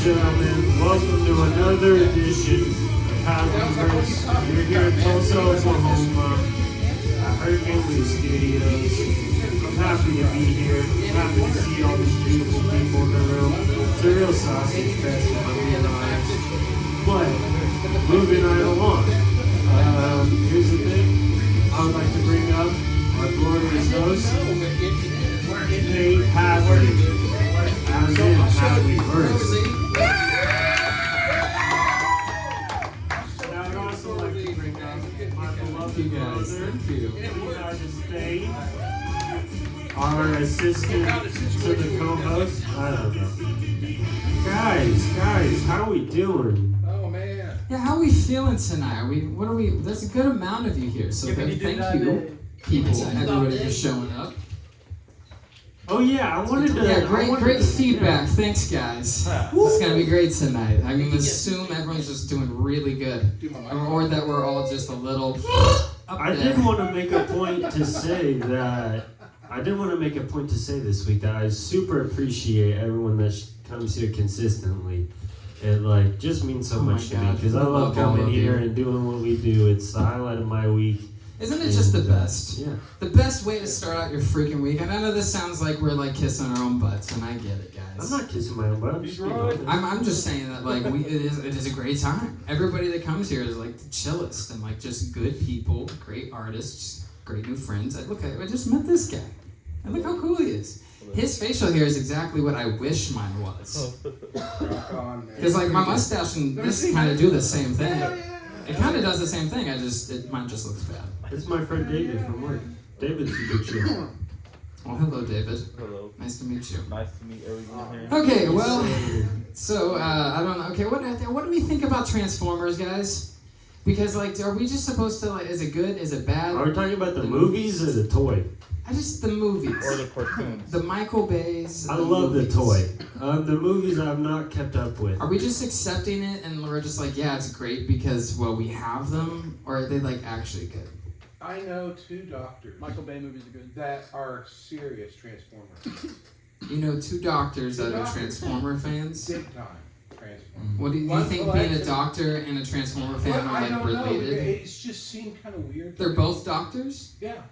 gentlemen, welcome to another edition of Hadley-Verse. We're here in Tulsa, Oklahoma, at Hurricane Studios. I'm happy to be here. I'm happy to see all these beautiful people in the room. It's a real sausage fest, if I'm being honest. But, moving right along. Here's the thing. I would like to bring up our glorious host, Nate Hadley. As in Hadley-Verse. And I would also like to bring up my beloved brother, DeSpain, our assistant to the co-host. I don't know. Guys, how are we doing? Oh man. Yeah, how are we feeling tonight? There's a good amount of you here, so thank you, people, everybody for showing up. Oh yeah, I wanted to. Yeah, great feedback. Thanks, guys. It's gonna be great tonight. I mean, assume everyone's just doing really good, or that we're all just a little. I did want to make a point to say that. I did want to make a point to say this week that I super appreciate everyone that comes here consistently. It just means so much to me because I love coming here and doing what we do. It's the highlight of my week. Isn't it just the best? Yeah. The best way to start out your freaking week. And I know this sounds like we're like kissing our own butts, and I get it, guys. I'm not kissing my own butt. I'm just saying that it is a great time. Everybody that comes here is like the chillest and like just good people, great artists, great new friends. I just met this guy, and look how cool he is. His facial hair is exactly what I wish mine was. Because like my mustache and this kind of do the same thing. It kind of does the same thing. Mine just looks bad. This is my friend David from work. David's a good chill. Oh, hello, David. Hello. Nice to meet you. Nice to meet everyone here. Okay, well, so I don't know. Okay, what do we think about Transformers, guys? Because are we just supposed to is it good? Is it bad? Are we talking about the movies or the toy? The movies. Or the cartoons. The Michael Bays. I love the toy. The movies I've not kept up with. Are we just accepting it and we're just yeah, it's great because we have them, or are they actually good? I know two doctors. Michael Bay movies are good. That are serious Transformers. You know, two doctors that are Transformer fans? Big time Transformers. What do you think being a doctor and a Transformer fan are related? It's just seemed kind of weird. They're both doctors? Yeah.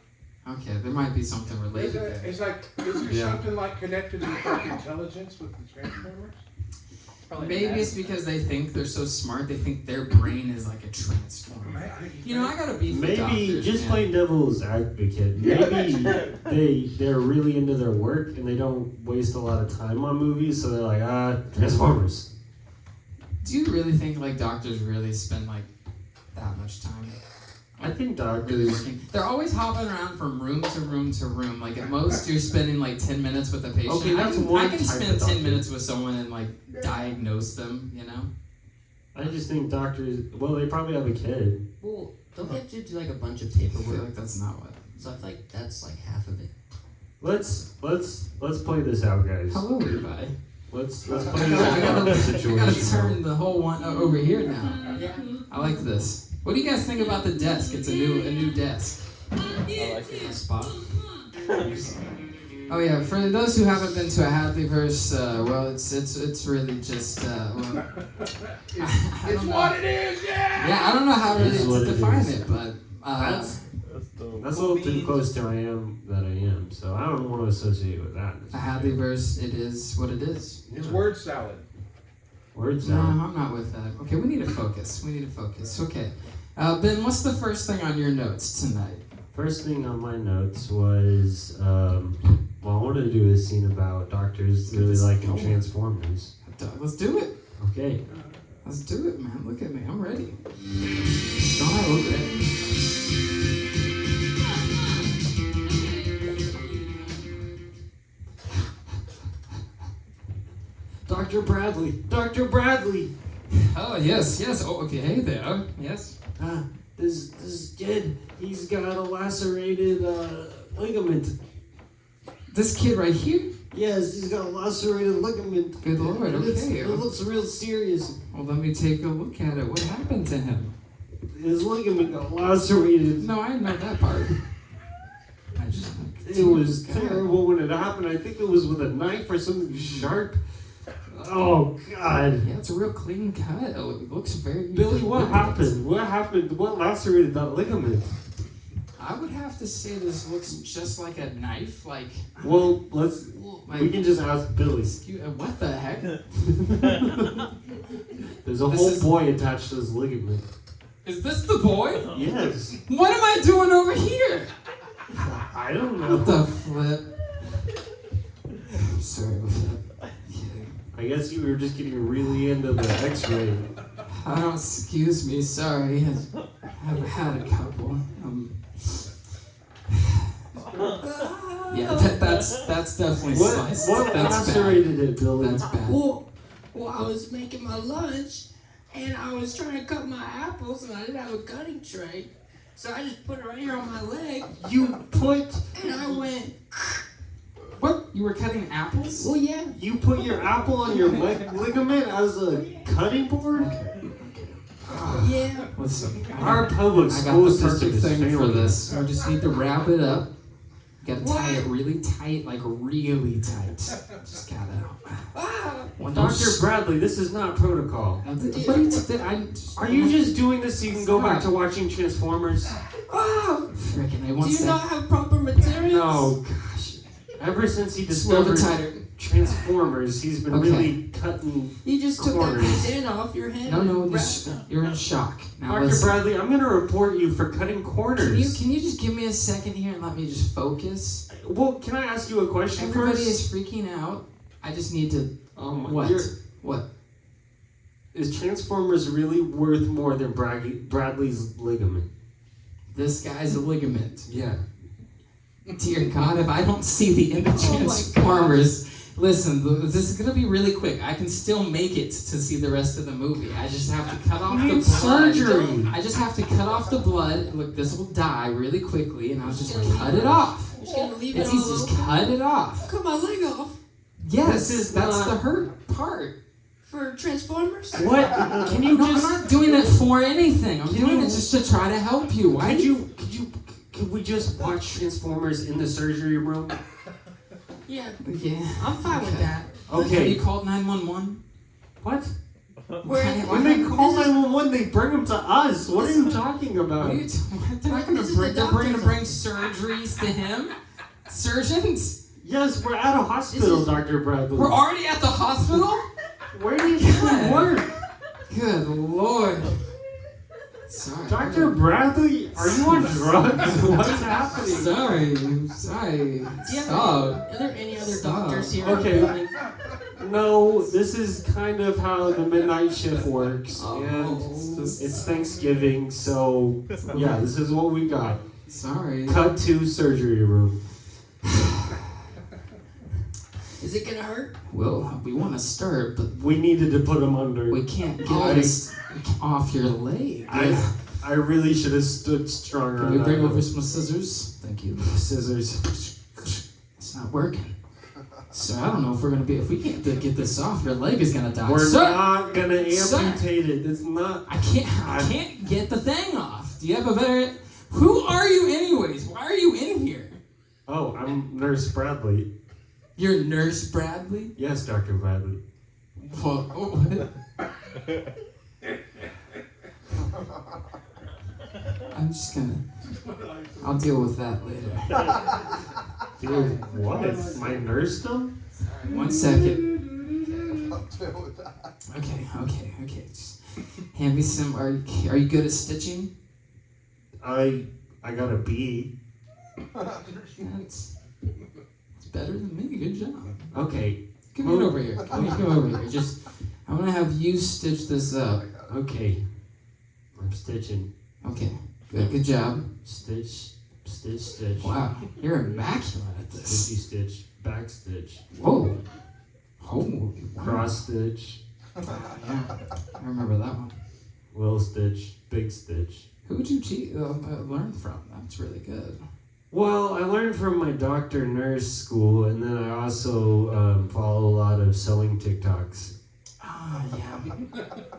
Okay, there might be something related there. Is there something connected to the intelligence with the Transformers? Maybe it's because they think they're so smart, they think their brain is like a transformer. I gotta be maybe just plain devil's advocate. Maybe they're really into their work and they don't waste a lot of time on movies, so they're like, Transformers. Do you really think doctors really spend that much time? I think doctors. They're always hopping around from room to room to room. At most, you're spending 10 minutes with a patient. Okay, that's I can spend 10 minutes with someone and diagnose them. I just think doctors. Well, they probably have a kid. Well, don't they have to do a bunch of I feel paperwork? that's not what. So I feel that's half of it. Let's play this out, guys. Hello, Levi. Let's play this out situation. I gotta turn the whole one over here now. Yeah. I like this. What do you guys think about the desk? It's a new desk. I like it. Spot. Oh yeah, for those who haven't been to a Hadley-Verse, it's really just It's what it is, yeah! Yeah, I don't know how really to define it, but that's a little too close to I am that I am, so I don't want to associate with that. a Hadley-Verse, it is what it is. It's word salad. Words No, out. I'm not with that. Okay, we need to focus. Okay. Ben, what's the first thing on your notes tonight? First thing on my notes was, I wanted to do a scene about doctors really liking Transformers. Let's do it. Okay. Let's do it, man. Look at me. I'm ready. Don't look ready. Dr. Bradley! Oh, yes. Oh, okay. Hey there. Yes. This kid, he's got a lacerated ligament. This kid right here? Yes, he's got a lacerated ligament. Good Lord, okay. It looks real serious. Well, let me take a look at it. What happened to him? His ligament got lacerated. No, I didn't know that part. It was terrible when it happened. I think it was with a knife or something sharp. Oh God. Yeah, it's a real clean cut. It looks very. Billy, what deliberate. happened? What happened? What lacerated that ligament? I would have to say this looks just like a knife. Like, Well, like we can just ask Billy. what the heck? There's a This whole is- boy attached to this ligament. Is this the boy? Yes. What am I doing over here? I don't What know. the flip? Sorry about that. I guess you were just getting really into the X-ray. Oh, excuse me. Sorry. I've had a couple. Yeah, that's definitely sliced. What That's bad. lacerated it, Billy? That's bad. Well, I was making my lunch, and I was trying to cut my apples, and I didn't have a cutting tray. So I just put it right here on my leg, You put and I went, What? You were cutting apples? well, yeah. your apple on your ligament as a cutting board? Yeah. Listen, Our public I got school the system perfect is thing for failing. this. I just need to wrap it up. Gotta tie What? it really tight, like really tight. Just gotta. Ah, Well, Dr. Bradley, this is not protocol. What do you did I? Are you just doing this so you can go back to watching Transformers? ah. Freaking! I Do want you to. not have proper materials? No, gosh. Ever since he Slow the discovered tighter. Transformers, he's been Okay. really cutting. You just took that Corners. bandana off your head. No, and you're in shock. Now Dr. listen. Bradley, I'm gonna report you for cutting corners. Can you just give me a second here and let me just focus? Well, can I ask you a question Everybody first? is freaking out. I just need to. What? What? Is Transformers really worth more than Bradley's ligament? This guy's a ligament. Yeah. Dear God, if I don't see the end of Oh my Transformers, listen, this is gonna be really quick. I can still make it to see the rest of the movie. I just have to cut off You the need blood. surgery. I just have to cut off the blood. Look, this will die really quickly, and I'll just cut it off. You're just gonna leave It's it all easy, just open? cut it off. Cut my leg off Yes, This is that's not- the hurt part. for Transformers? What? Can you No, just? I'm not doing it for anything. I'm Can doing you- it just to try to help you. Why Could we just watch Transformers in the surgery room? Yeah, Yeah. I'm fine with Okay. that. Have Okay. you called 911? What? Where, When they call This is- 911, they bring them to us. What are you talking about? What are you they're not gonna This is bring. the They're going to doctor's bring surgeries to him. Surgeons. Yes, we're at a hospital, This is- Dr. Bradley. We're already at the hospital. Where do you think God. we work? Good Lord. Sorry. Dr. Bradley, are you on drugs? What's happening? Sorry. Sorry. do you have Stop. are there any other Stop. doctors here? Okay. No, this is kind of how the midnight shift works. And it's Thanksgiving, so yeah, this is what we got. Sorry. Cut to surgery room. Is it gonna hurt? Well, we want to start, but We needed to put him under. we can't get I- this off your leg. I really should have stood stronger. Can on we that bring one. over some scissors? Thank you. Scissors? It's not working. So I don't know if we're gonna be. If we can't get this off, your leg is gonna die. We're Sir, not gonna Sir. amputate it. It's not. I can't get the thing off. Do you have a better? Who are you, anyways? Why are you in here? Oh, I'm Nurse Bradley. You're Nurse Bradley. Yes, Dr. Bradley. What? I'm just gonna. I'll deal with that later. Dude, what? My nursedom? 1 second. Okay. Just hand me some. Are you good at stitching? I got a B. It's better than me. Good job. Okay. Come on over here. Come over here. Just, I'm gonna have you stitch this up. Okay. I'm stitching. Okay. Good job. Stitch. Stitch. Wow, you're immaculate at this. Stitchy stitch. Back stitch. Whoa. Oh. Cross stitch. Yeah. I remember that one. Little stitch. Big stitch. Who'd you learn from? That's really good. Well, I learned from my doctor nurse school, and then I also follow a lot of sewing TikToks. Ah, yeah.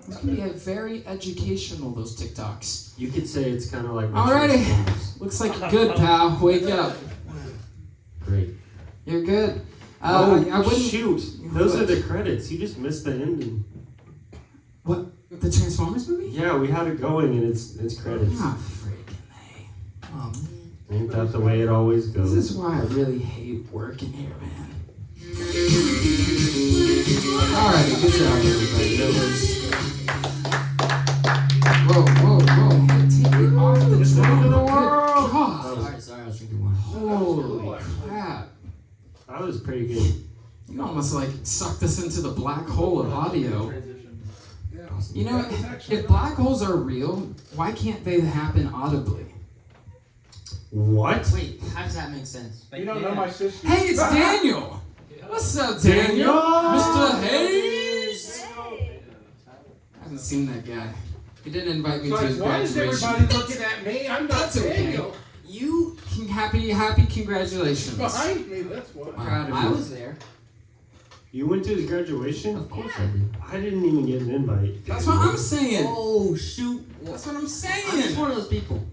This can be very educational, those TikToks. You could say it's kind of like my Alrighty. Transformers. Looks like you're good, pal. Wake up. Great. You're good. I wouldn't. Shoot! Those are the credits. You just missed the ending. What? The Transformers movie? Yeah, we had it going and it's credits. Ah, freaking A. Oh man. Ain't that the way it always This goes? is why I really hate working here, man. Alrighty, good job, everybody. That was. Whoa. Hey, take it off the It's the end of the drum. world. Good God. Sorry, I was drinking wine. Holy crap. That was pretty good. You almost like sucked us into the black hole of audio. You know, if black holes are real, why can't they happen audibly? What? Wait, how does that make sense? You don't know my sister. Hey, it's Daniel! What's up, Daniel? Mr. Hayes! I haven't seen that guy. He didn't invite me to his Why is graduation. everybody looking at me? I'm not That's okay. Daniel. You happy congratulations. Behind me, that's why. Proud of I you. was there. You went to his graduation? Of course I did. I didn't even get an invite. That's what I'm saying. Oh shoot. That's what I'm I'm just saying. one of those people.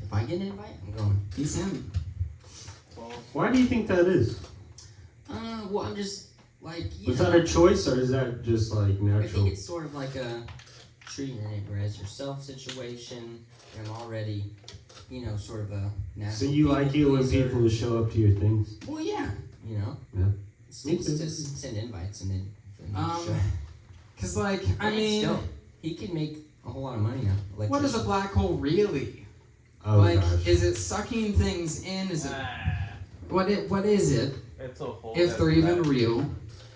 If I get an invite, I'm going. He's him. Why do you think that is? Well, I'm just like. Was that a choice or is that just like I think natural? it's sort of like a treating your neighbor as yourself situation. And I'm already, sort of a So natural. you like it when pleaser. people show up to your things? Well, yeah. Yeah. It's Me just too. to send invites and then. for them to show. Cause like, I And mean, still, he can make a whole lot of money now. what is a black hole really? Oh Like, gosh. is it sucking things in? Is it what is it? It's a hole. If that's they're even black. real,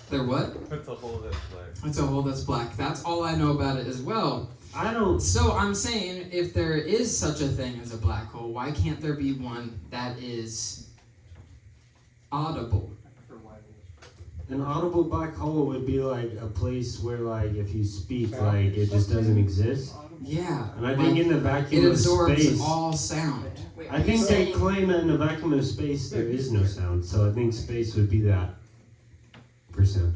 they're what? It's a hole that's black. It's a hole that's black. That's all I know about it as well. I don't. So I'm saying, if there is such a thing as a black hole, why can't there be one that is audible? An audible black hole would be like a place where, like, if you speak, like, it just doesn't exist. Yeah. And I think in the it vacuum of absorbs space, all sound. I think they claim that in the vacuum of space there is no sound. So I think space would be that for sound.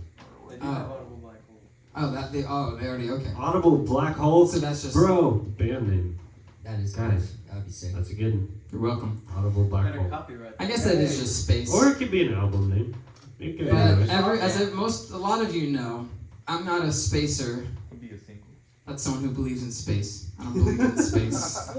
They already okay. Audible black hole, So that's just bro. Band name. That is Guys. That would be sick. That's a good one. You're welcome. Audible black hole. I guess that is just space. Or it could be an album name. It could be. But nice. a lot of you know, I'm not a spacer. Could be a single. That's someone who believes in space. I don't believe in space.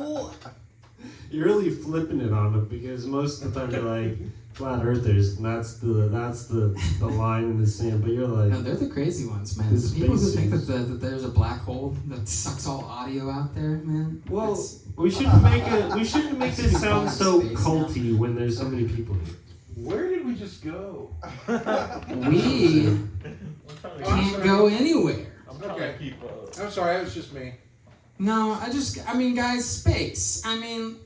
You're really flipping it on them because most of the time they're like flat earthers, and that's the line in the sand. But you're like, No, they're the crazy ones, man. The People who space think is- that there's a black hole that sucks all audio out there, man. well, That's- we shouldn't make this sound so Space culty when there's so many people here. Where did we just go? we I'm trying to can't go anywhere. I'm trying Okay. to keep up. I'm sorry, it was just me. No, I mean, guys, space. I mean,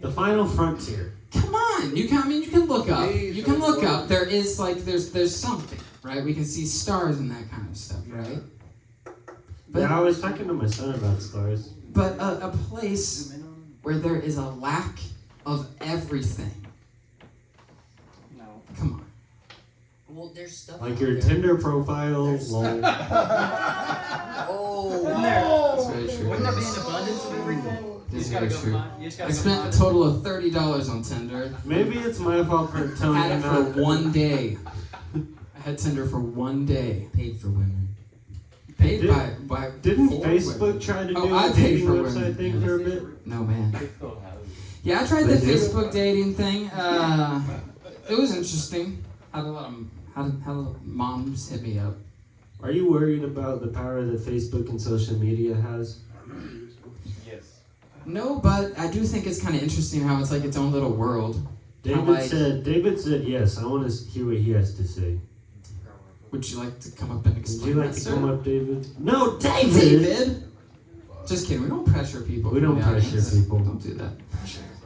The final frontier. come on. You can look up. Please, You can look don't up. There is there's something, right? We can see stars and that kind of stuff, right? But Yeah, I was talking to my son about stars. but a place where there is a lack of everything. No. Come on. Well, there's stuff. Like out your there. Tinder profile. There's- Lol. Oh. That's very true. Wouldn't there be an abundance of everything? This is You just gotta very go true. find. You just I gotta go spent find a total of $30 on Tinder. Maybe it's my fault for telling Had you it for not. one day. I had Tinder for one day. Paid for women. Paid Did- by Didn't four Facebook women. try to do Oh, I a paid dating for website women. thing for a bit? No man. They still have it. Yeah, I tried the They do? Facebook dating thing. It was interesting. Had a lot of moms hit me up. Are you worried about the power that Facebook and social media has? Yes. No, but I do think it's kind of interesting how it's like its own little world. David said yes. I want to hear what he has to say. Would you like to come up and Would explain you like that, to sir? come up, David? No, David! David? Just kidding. We don't pressure people. We don't from the pressure audience. people. Don't do that.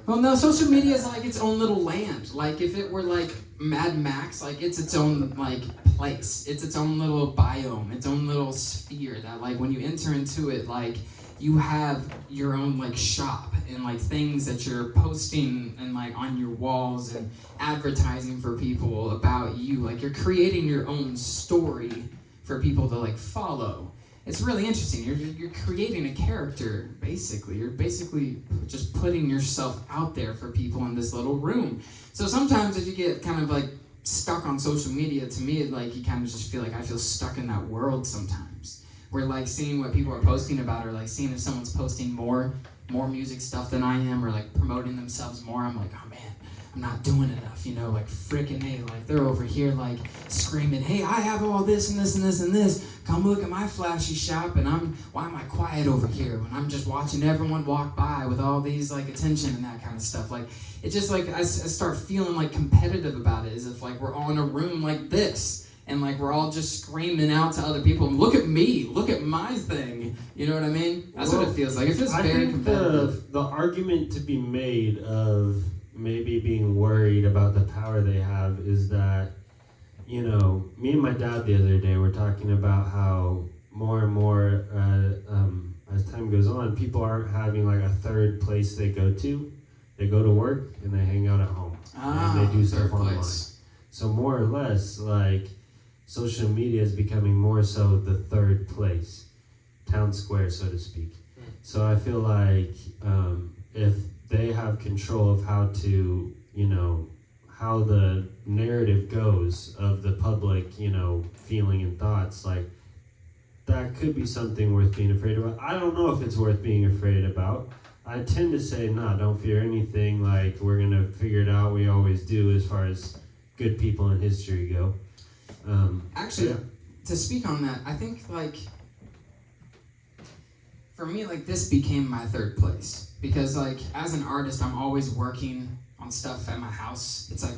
Well, no, social media is like its own little land. Like if it were like Mad Max, like it's its own like place. It's its own little biome, its own little sphere that like when you enter into it, like you have your own like shop and like things that you're posting and like on your walls and advertising for people about you. Like you're creating your own story for people to like follow. it's really interesting. You're creating a character, basically. You're basically just putting yourself out there for people in this little room. So sometimes if you get kind of like stuck on social media, to me, like you kind of just feel like I feel stuck in that world sometimes. Where like seeing what people are posting about, or like seeing if someone's posting more music stuff than I am, or like promoting themselves more, I'm like, oh man, I'm not doing enough, you know, like freaking hey, like they're over here like screaming, hey, I have all this and this and this and this. Come look at my flashy shop, and why am I quiet over here when I'm just watching everyone walk by with all these like attention and that kind of stuff. Like it's just like I start feeling like competitive about it, as if like we're all in a room like this. And like we're all just screaming out to other people, look at me, look at my thing. You know what I mean? That's what it feels like. It feels very competitive. The argument to be made of maybe being worried about the power they have is that, you know, me and my dad the other day were talking about how more and more as time goes on, people aren't having like a third place they go to. They go to work and they hang out at home. And they do stuff online. So more or less, like, social media is becoming more so the third place, town square, so to speak. So I feel like if they have control of how to, you know, how the narrative goes of the public, you know, feeling and thoughts, like that could be something worth being afraid about. I don't know if it's worth being afraid about. I tend to say, nah, don't fear anything. Like, we're going to figure it out. We always do as far as good people in history go. Actually, yeah. To speak on that, I think, like, for me, like, this became my third place. Because, like, as an artist, I'm always working on stuff at my house. It's like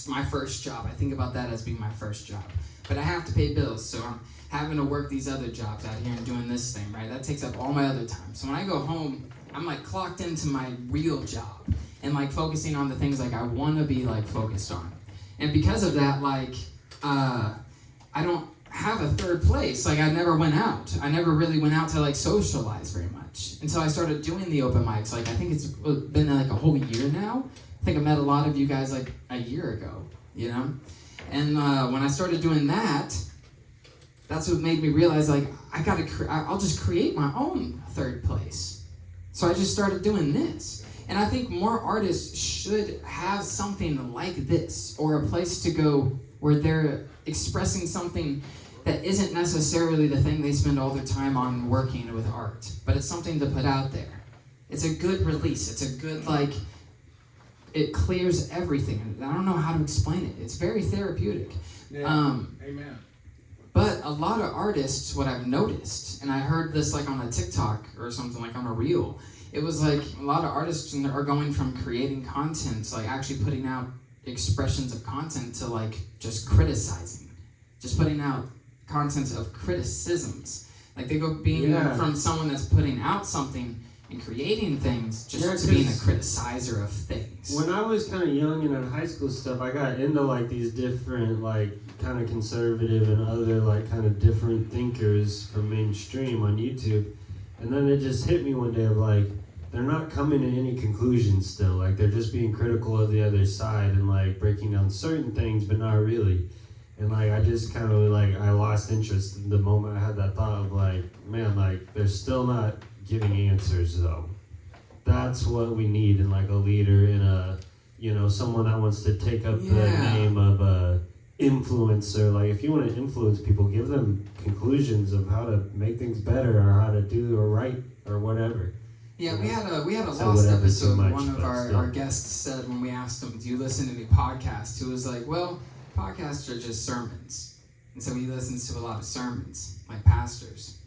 my first job. I think about that as being my first job. But I have to pay bills, so I'm having to work these other jobs out here and doing this thing, right? That takes up all my other time. So when I go home, I'm, like, clocked into my real job and, like, focusing on the things, like, I want to be, like, focused on. And because of that, like, I don't have a third place. Like, I never went out. I never really went out to, like, socialize very much until I started doing the open mics. Like, I think it's been, like, a whole year now. I think I met a lot of you guys, like, a year ago, you know? And when I started doing that, that's what made me realize, like, I'll just create my own third place. So I just started doing this. And I think more artists should have something like this, or a place to go where they're expressing something that isn't necessarily the thing they spend all their time on working with art, but it's something to put out there. It's a good release. It's a good, like, it clears everything. I don't know how to explain it. It's very therapeutic. Yeah. Amen. But a lot of artists, what I've noticed, and I heard this like on a TikTok or something, like on a reel, it was like a lot of artists are going from creating content, like actually putting out expressions of content, to like just criticizing, just putting out content of criticisms. Like they go being from someone that's putting out something and creating things just to being a criticizer of things. When I was kind of young and in high school stuff, I got into like these different like kind of conservative and other like kind of different thinkers from mainstream on YouTube. And then it just hit me one day of like, they're not coming to any conclusions still. Like they're just being critical of the other side and like breaking down certain things, but not really. And like I just kind of like, I lost interest the moment I had that thought of like, man, like they're still not giving answers though. That's what we need in like a leader, in a, you know, someone that wants to take up the name of a influencer. Like if you want to influence people, give them conclusions of how to make things better or how to do or right or whatever. Yeah, we had a lost episode. One of our guests said when we asked him, do you listen to any podcasts? He was like, well, podcasts are just sermons. And so he listens to a lot of sermons, like pastors.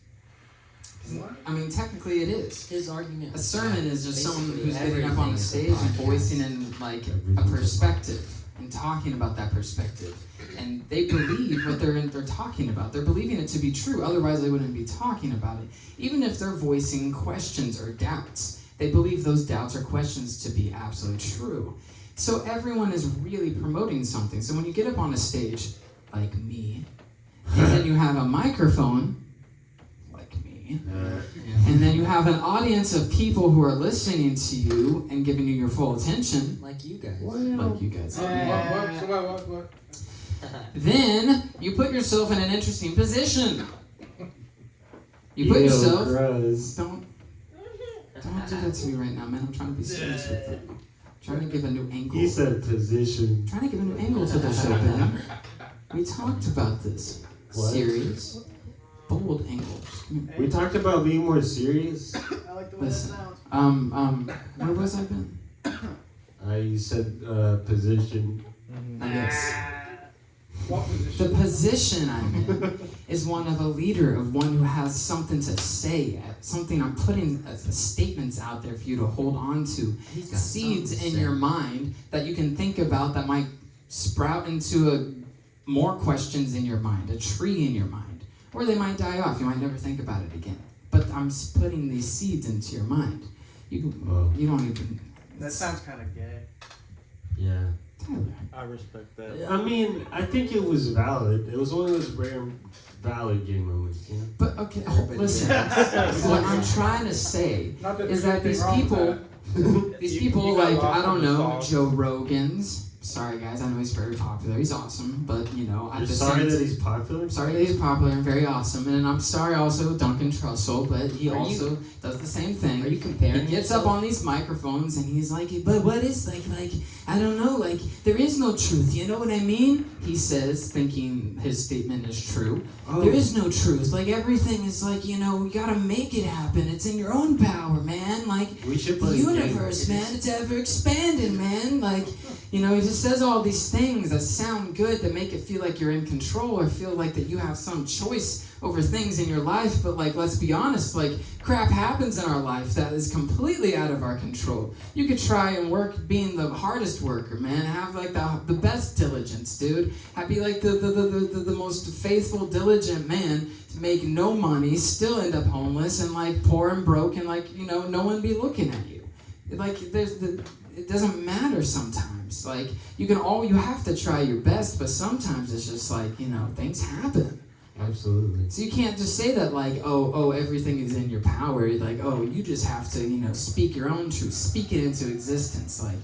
What? I mean, technically it is. His argument. A sermon is just someone basically who's getting up on the stage and voicing in like a perspective and talking about that perspective. And they believe what they're talking about. They're believing it to be true. Otherwise, they wouldn't be talking about it. Even if they're voicing questions or doubts, they believe those doubts or questions to be absolutely true. So everyone is really promoting something. So when you get up on a stage, like me, and then you have a microphone, like me, and then you have an audience of people who are listening to you and giving you your full attention, like you guys. like you guys. What? Then you put yourself in an interesting position. You put Ew, yourself. gross. Don't do that to me right now, man. I'm trying to be serious with it. Trying to give a new angle. He said position. Trying to give a new angle to the show, man. We talked about this. What? Serious, bold angles. We talked about being more serious. I like the way that Listen. sounds. Where was I been? You said position. I guess. What position? The position I'm in is one of a leader, of one who has something to say, something I'm putting statements out there for you to hold on to, He's got seeds something in to your say. mind that you can think about that might sprout into more questions in your mind, a tree in your mind, or they might die off. You might never think about it again. But I'm putting these seeds into your mind. You don't even. That sounds kind of gay. Yeah. Tyler. I respect that. I mean, I think it was valid. It was one of those rare valid gay moments, you know? But okay, Everybody listen. does. What I'm trying to say Not that is there's that these anything wrong people, with these You- people you got like lost I don't in the know, sauce. Joe Rogan's. Sorry guys, I know he's very popular. He's awesome, but you know, at You're the sorry same that he's popular? I'm sorry that he's popular and very awesome, and I'm sorry also Duncan Trussell, but he Are you- also does the same thing. Are you comparing He gets yourself? up on these microphones and he's like, but what is like I don't know, like there is no truth. You know what I mean? He says, thinking his statement is true. Oh. There is no truth. Like everything is like you gotta make it happen. It's in your own power, man. Like We should the play this game. universe, man, it's ever expanding, man. Like, he just says all these things that sound good, that make it feel like you're in control or feel like that you have some choice over things in your life. But like, let's be honest, like crap happens in our life that is completely out of our control. You could try and work being the hardest worker, man. Have like the best diligence, dude. Be like the most faithful, diligent man to make no money, still end up homeless and like poor and broke, and like no one be looking at you. Like it doesn't matter sometimes. Like you have to try your best, but sometimes it's just like things happen. Absolutely. So you can't just say that like oh everything is in your power. Like you just have to speak your own truth, speak it into existence. Like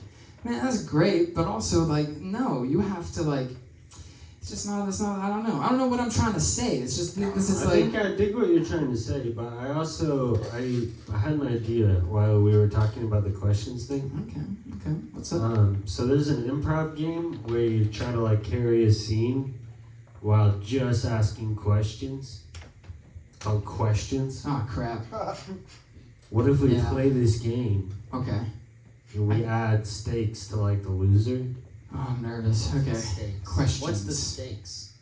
man, that's great, but also like no, you have to like. It's not. I don't know. I don't know what I'm trying to say. It's just this is I like. think I dig what you're trying to say, but I also I had an idea while we were talking about the questions thing. Okay. What's up? So there's an improv game where you try to like carry a scene while just asking questions. It's called Questions. Oh crap. What if we Yeah. play this game Okay. and we add stakes to like the loser? Oh, I'm nervous. Okay. Stakes. Questions. What's the stakes?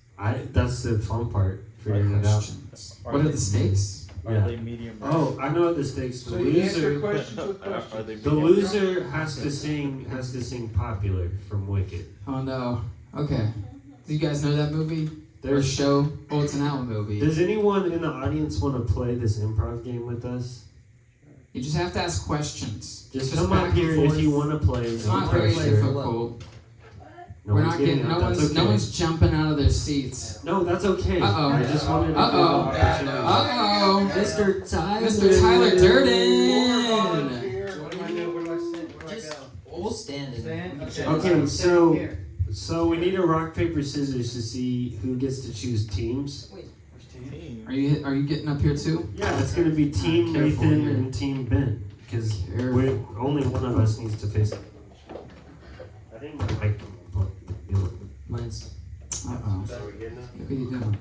That's the fun part, figuring it out. Questions. What are the stakes? Are Yeah. they medium rare? Oh, I know what the stakes. The So you answer loser, questions with Are questions. they the medium loser has to sing Popular from Wicked. Oh no. Okay. Do you guys know that movie? Or There's show? Oh, it's an album movie. Does anyone in the audience want to play this improv game with us? You just have to ask questions. Just Just come back up and here forth. if you want to play. It's No not very pressure. difficult. No We're one's not getting. up. That's No okay. one's jumping out of their seats. No, that's okay. Uh-oh. I just wanted to give Uh-oh. an opportunity. Uh-oh. Mr. Tyler. Mr. Tyler More Durden. volunteer. What do I know? Where do I sit? Where do I Just, go? we'll stand in. Stand? we can Okay. check. Okay, so Here. so we need a rock paper scissors to see who gets to choose teams. Where's Tina? Team. Are you getting up here too? Yeah, it's gonna be Team Careful Nathan here. and Team Ben because Careful. only one of us needs to face. I think my mic. Mine's. Uh-oh. So we're getting it? What are you doing?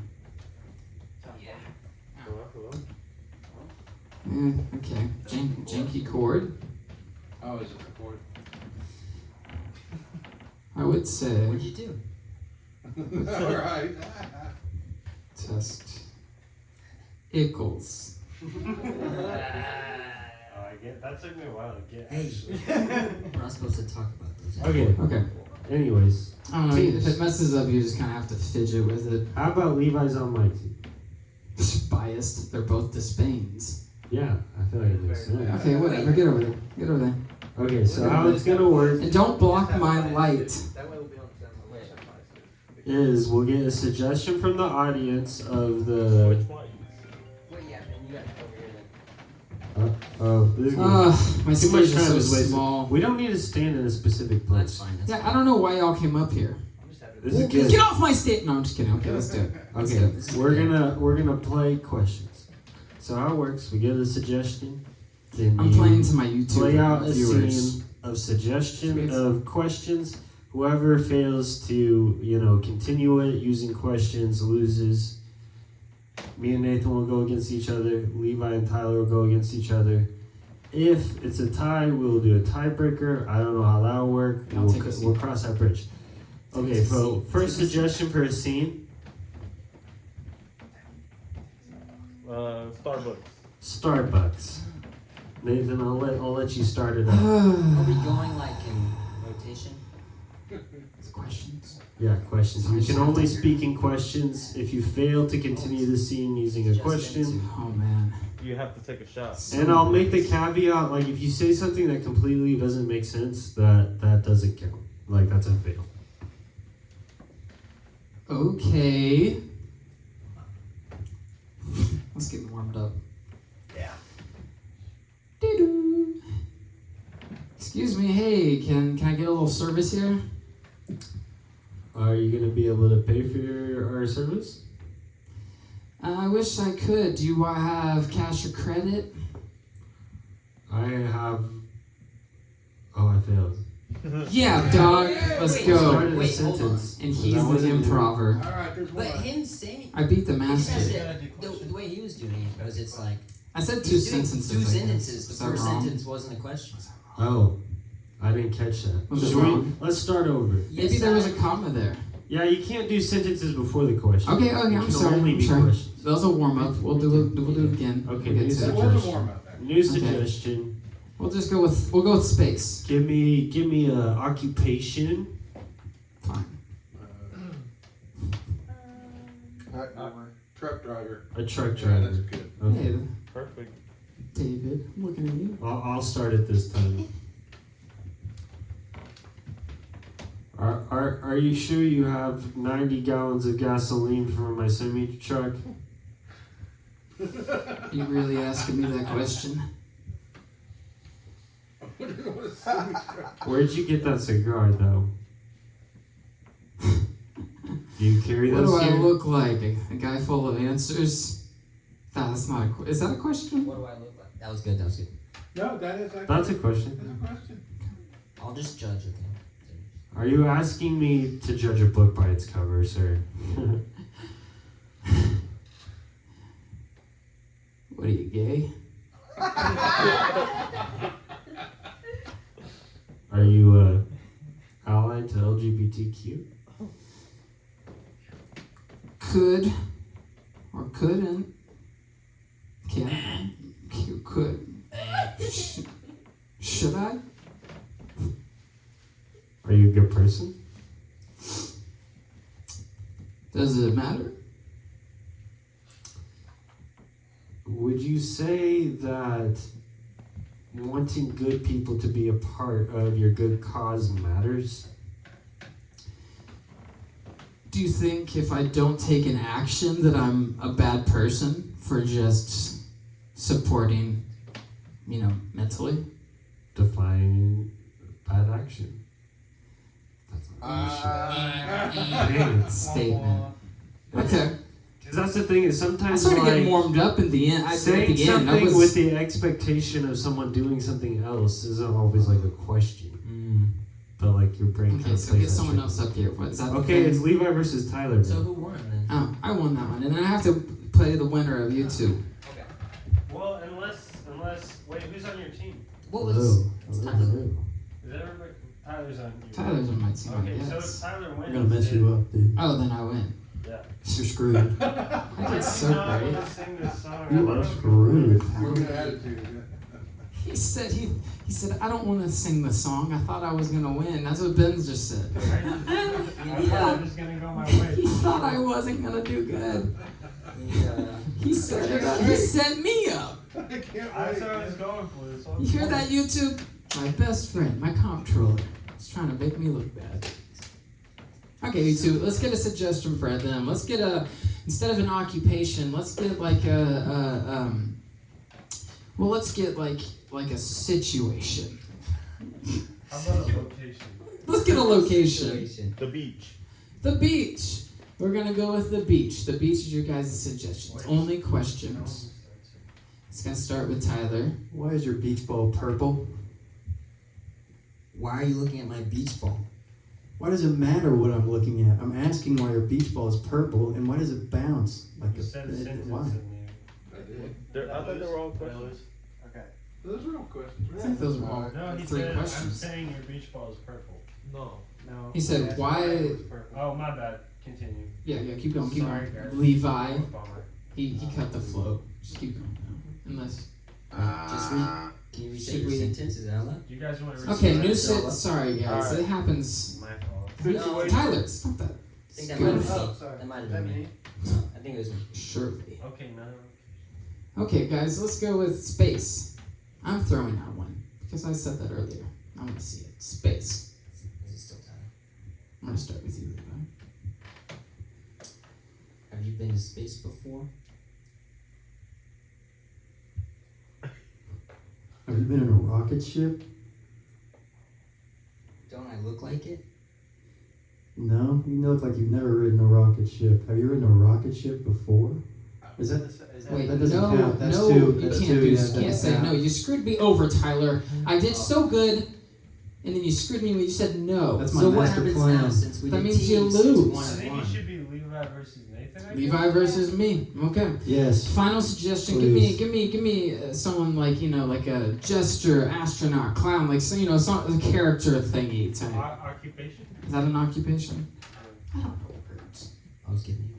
Okay. Janky chord. Oh, is it recorded? I would say What'd you do? All right. test Ickles. That took me a while to get. Hey. We're not supposed to talk about those. Okay. Okay. Anyways, I don't know. Teams. If it messes up, you just kind of have to fidget with it. how about Levi's on my team? Biased. They're both DeSpains. Yeah, I feel like it makes sense. Okay, whatever. Get over there. Get over there. Okay, so how it's gonna work And don't block my light. That way we'll be on the is we'll get a suggestion from the audience of the. Which one? Wait, yeah, man, you got it over here then. This is My too much stage time is so is wasted. small. We don't need to stand in a specific That's place. fine. That's Yeah, I don't know why y'all came up here. This is good. Get off my stage! No, I'm just kidding. Okay, let's do it. Let's do Okay, it. This is we're good. gonna play questions. So how it works, we get a suggestion. Then I'm you playing to my YouTube play out a viewers. scene of suggestion Sweet. of questions. Whoever fails to, continue it using questions loses. Me and Nathan will go against each other. Levi and Tyler will go against each other. If it's a tie, we'll do a tiebreaker. I don't know how that will work. I'll take a seat. We'll cross that bridge. Okay, Take a so seat. first Take a seat. suggestion for a scene. Starbucks. Starbucks. Nathan, I'll let you start it out. Are we going like in rotation? Questions. Yeah, questions. You can only speak in questions. If you fail to continue the scene using a Just question, into- Oh man. You have to take a shot. and I'll make the caveat, like if you say something that completely doesn't make sense, that doesn't count. Like that's a fail. Okay. Let's get warmed up. Yeah. Doo-doo. Excuse me, hey, can I get a little service here? Are you gonna be able to pay for our service? I wish I could. Do you have cash or credit? I have. Oh, I failed. Yeah, dog. Let's Wait, go. Started a Wait, hold sentence. And That he's the wasn't- improver. Alright, there's one. But him saying I beat the he master. said it, the way he was doing it was it's like I said two he's doing sentences. Two I guess. sentences. Is The that first wrong? sentence wasn't a question. Oh, I didn't catch that. Was it Should we- wrong? Let's start over. Maybe there was a comma there. Yeah, you can't do sentences before the question. Okay, It I'm can sorry. only I'm be sorry. questions. That was a warm up. We'll do it again. Okay, We'll get new to That it. was a suggestion. warm up, actually. New suggestion. We'll go with space. Give me a occupation. Fine. Truck driver. A truck Yeah, driver. that's good. Okay. Hey, Perfect. David, I'm looking at you. I'll start it this time. Are you sure you have 90 gallons of gasoline for my semi truck? You really asking me that question? Where'd you get that cigar though? Do you carry What those do I here? look like? A guy full of answers? That's not a Is that a question? What do I look like? That was good. That was good. No, that is actually. That's a question. That's a question. I'll just judge it then. Are you asking me to judge a book by its cover, sir? What are you, gay? Are you allied to LGBTQ? Could or couldn't. Can. You could. Should I? Are you a good person? Does it matter? Would you say that wanting good people to be a part of your good cause matters? Do you think if I don't take an action that I'm a bad person for just supporting, mentally? Define bad action. That's Statement. Okay. Because that's the thing is I sometimes started like getting warmed up in the end. I said at saying the end. That something was with the expectation of someone doing something else isn't always like a question. But like your brain kind okay. of So plays get that someone trick. else up here. What is that? the Okay, thing? it's Levi versus Tyler. So Then. who won then? Oh, I won that one, and then I have to play the winner of you two. Okay. Well, unless wait, who's on your team? What was? Hello. It's Hello. Tyler. Hello. Is everybody? Tyler's on you. Tyler's on my team. Okay, I so guess. if Tyler wins, I'm gonna mess you up, dude. Oh, then I win. Yeah. You're screwed. I did so great. Sing this song. You are screwed. You're good attitude. He said I don't want to sing the song. I thought I was gonna win. That's what Ben just said. I'm just gonna go my way. He thought I wasn't gonna do good. Yeah. He set it up. He set me up. I can't That's wait. what I was going for. This one. You hear that, YouTube? My best friend, my comptroller, is trying to make me look bad. Okay, YouTube, let's get a suggestion for them. Let's get instead of an occupation, let's get like let's get like a situation. How about a location? Let's get a location. The beach. The beach. We're gonna go with the beach. The beach is your guys' suggestions. Only questions. It's gonna start with Tyler. Why is your beach ball purple? Why are you looking at my beach ball? Why does it matter what I'm looking at? I'm asking why your beach ball is purple and why does it bounce like You said a sentence why? in there. I did. I thought they were all questions. Okay. Those are all questions. I think those were all No, he 3 said, I'm questions. saying your beach ball is purple. No. No. He said, Yes, why- it was purple. Oh, my bad. Continue. Yeah, keep going, keep Sorry, going. guys. Levi, Bummer. he cut the flow. Just keep going now. Unless. Just read. Can you restate Should your we- sentence? Is that allowed? You guys want to Okay, Sorry, new Zola. sit. Sorry, guys. Alright. It happens. My fault. No, Tyler, stop that. I think that Good. might have Oh, been sorry. That might have Is that been me. me? No, I think it was me. Surely. Okay, no. Okay, guys, let's go with space. I'm throwing out one because I said that earlier. I want to see it. Space. Is it still time? I'm gonna start with you, Levi. Have you been to space before? Have you been in a rocket ship? Don't I look like it? No, you look like you've never ridden a rocket ship. Have you ridden a rocket ship before? Is that Wait, that doesn't no, count. That's no, two. you That's can't two. do. Yeah, You that can't doesn't say count. no. You screwed me over, Tyler. I did so good, and then you screwed me when you said no. That's my So what master happens plan. now since we That did means you teams lose. since I one think and it one? should be Levi versus Nathan. I Levi guess. versus me. Okay. Yes. Final suggestion. Please. Give me someone like like a jester, astronaut, clown, like some a character thingy type. Occupation? Is that an occupation? I don't know words. I was giving you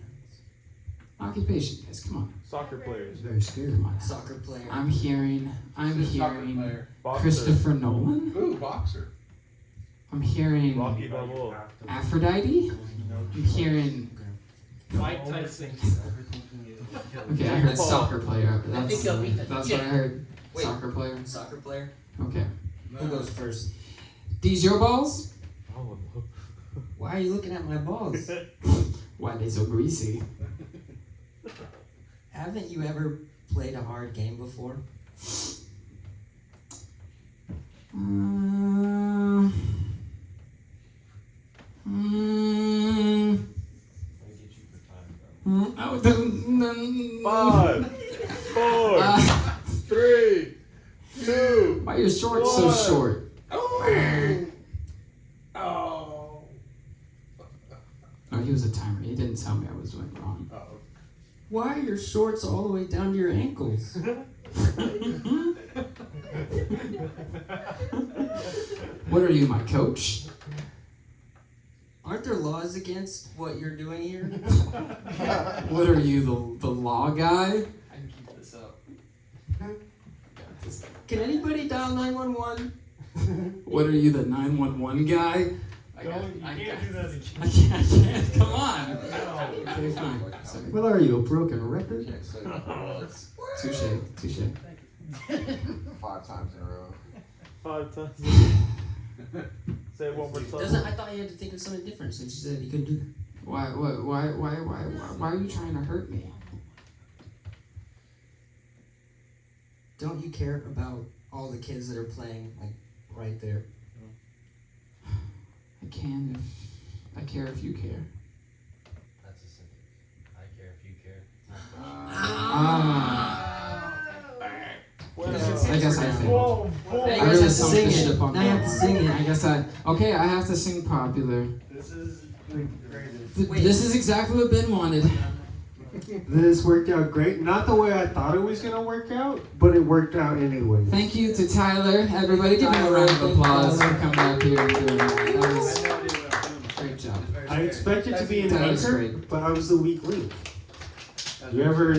Occupation, guys. Come on. Soccer players. It's very scary. Come on. a soccer player. I'm hearing Soccer player. Boxer. Christopher Nolan. Ooh, boxer. I'm hearing Rocky Balboa. Aphrodite. I'm hearing. Mike Tyson. Okay, I heard soccer player. I think I'll be- That's what I heard. Wait. Soccer player. Soccer player. Okay. Who goes first? These your balls? Oh, no. Why are you looking at my balls? Why they so greasy? Haven't you ever played a hard game before? Five, four, three, two. Why are your shorts so One. short? Oh. Oh, he was a timer. He didn't tell me I was doing wrong. Oh. Why are your shorts all the way down to your ankles? What are you, my coach? Aren't there laws against what you're doing here? What are you, the law guy? I can keep this up. Can anybody dial 911? What are you, the 911 guy? You can't do that again. I can't. Come on. No. Okay, fine. Sorry. What are you, a broken record? Touche. 5 times in a row. 5 times. Say it one more time. I thought you had to think of something different since you said you couldn't do that. Why are you trying to hurt me? Don't you care about all the kids that are playing, like, right there? I care if you care. That's a sentence. I care if you care. I guess I failed. Whoa, Now whoa. you I guys really have to sunk sing the it. ship on Now you that have to one. sing it. I guess I have to sing popular. This is the greatest. Wait. This is exactly what Ben wanted. This worked out great. Not the way I thought it was gonna work out, but it worked out anyway. Thank you to Tyler. Everybody give him a round of applause for coming up here and doing that. That was a great job. I expected to be an That was anchor, great. but I was the weak link. You ever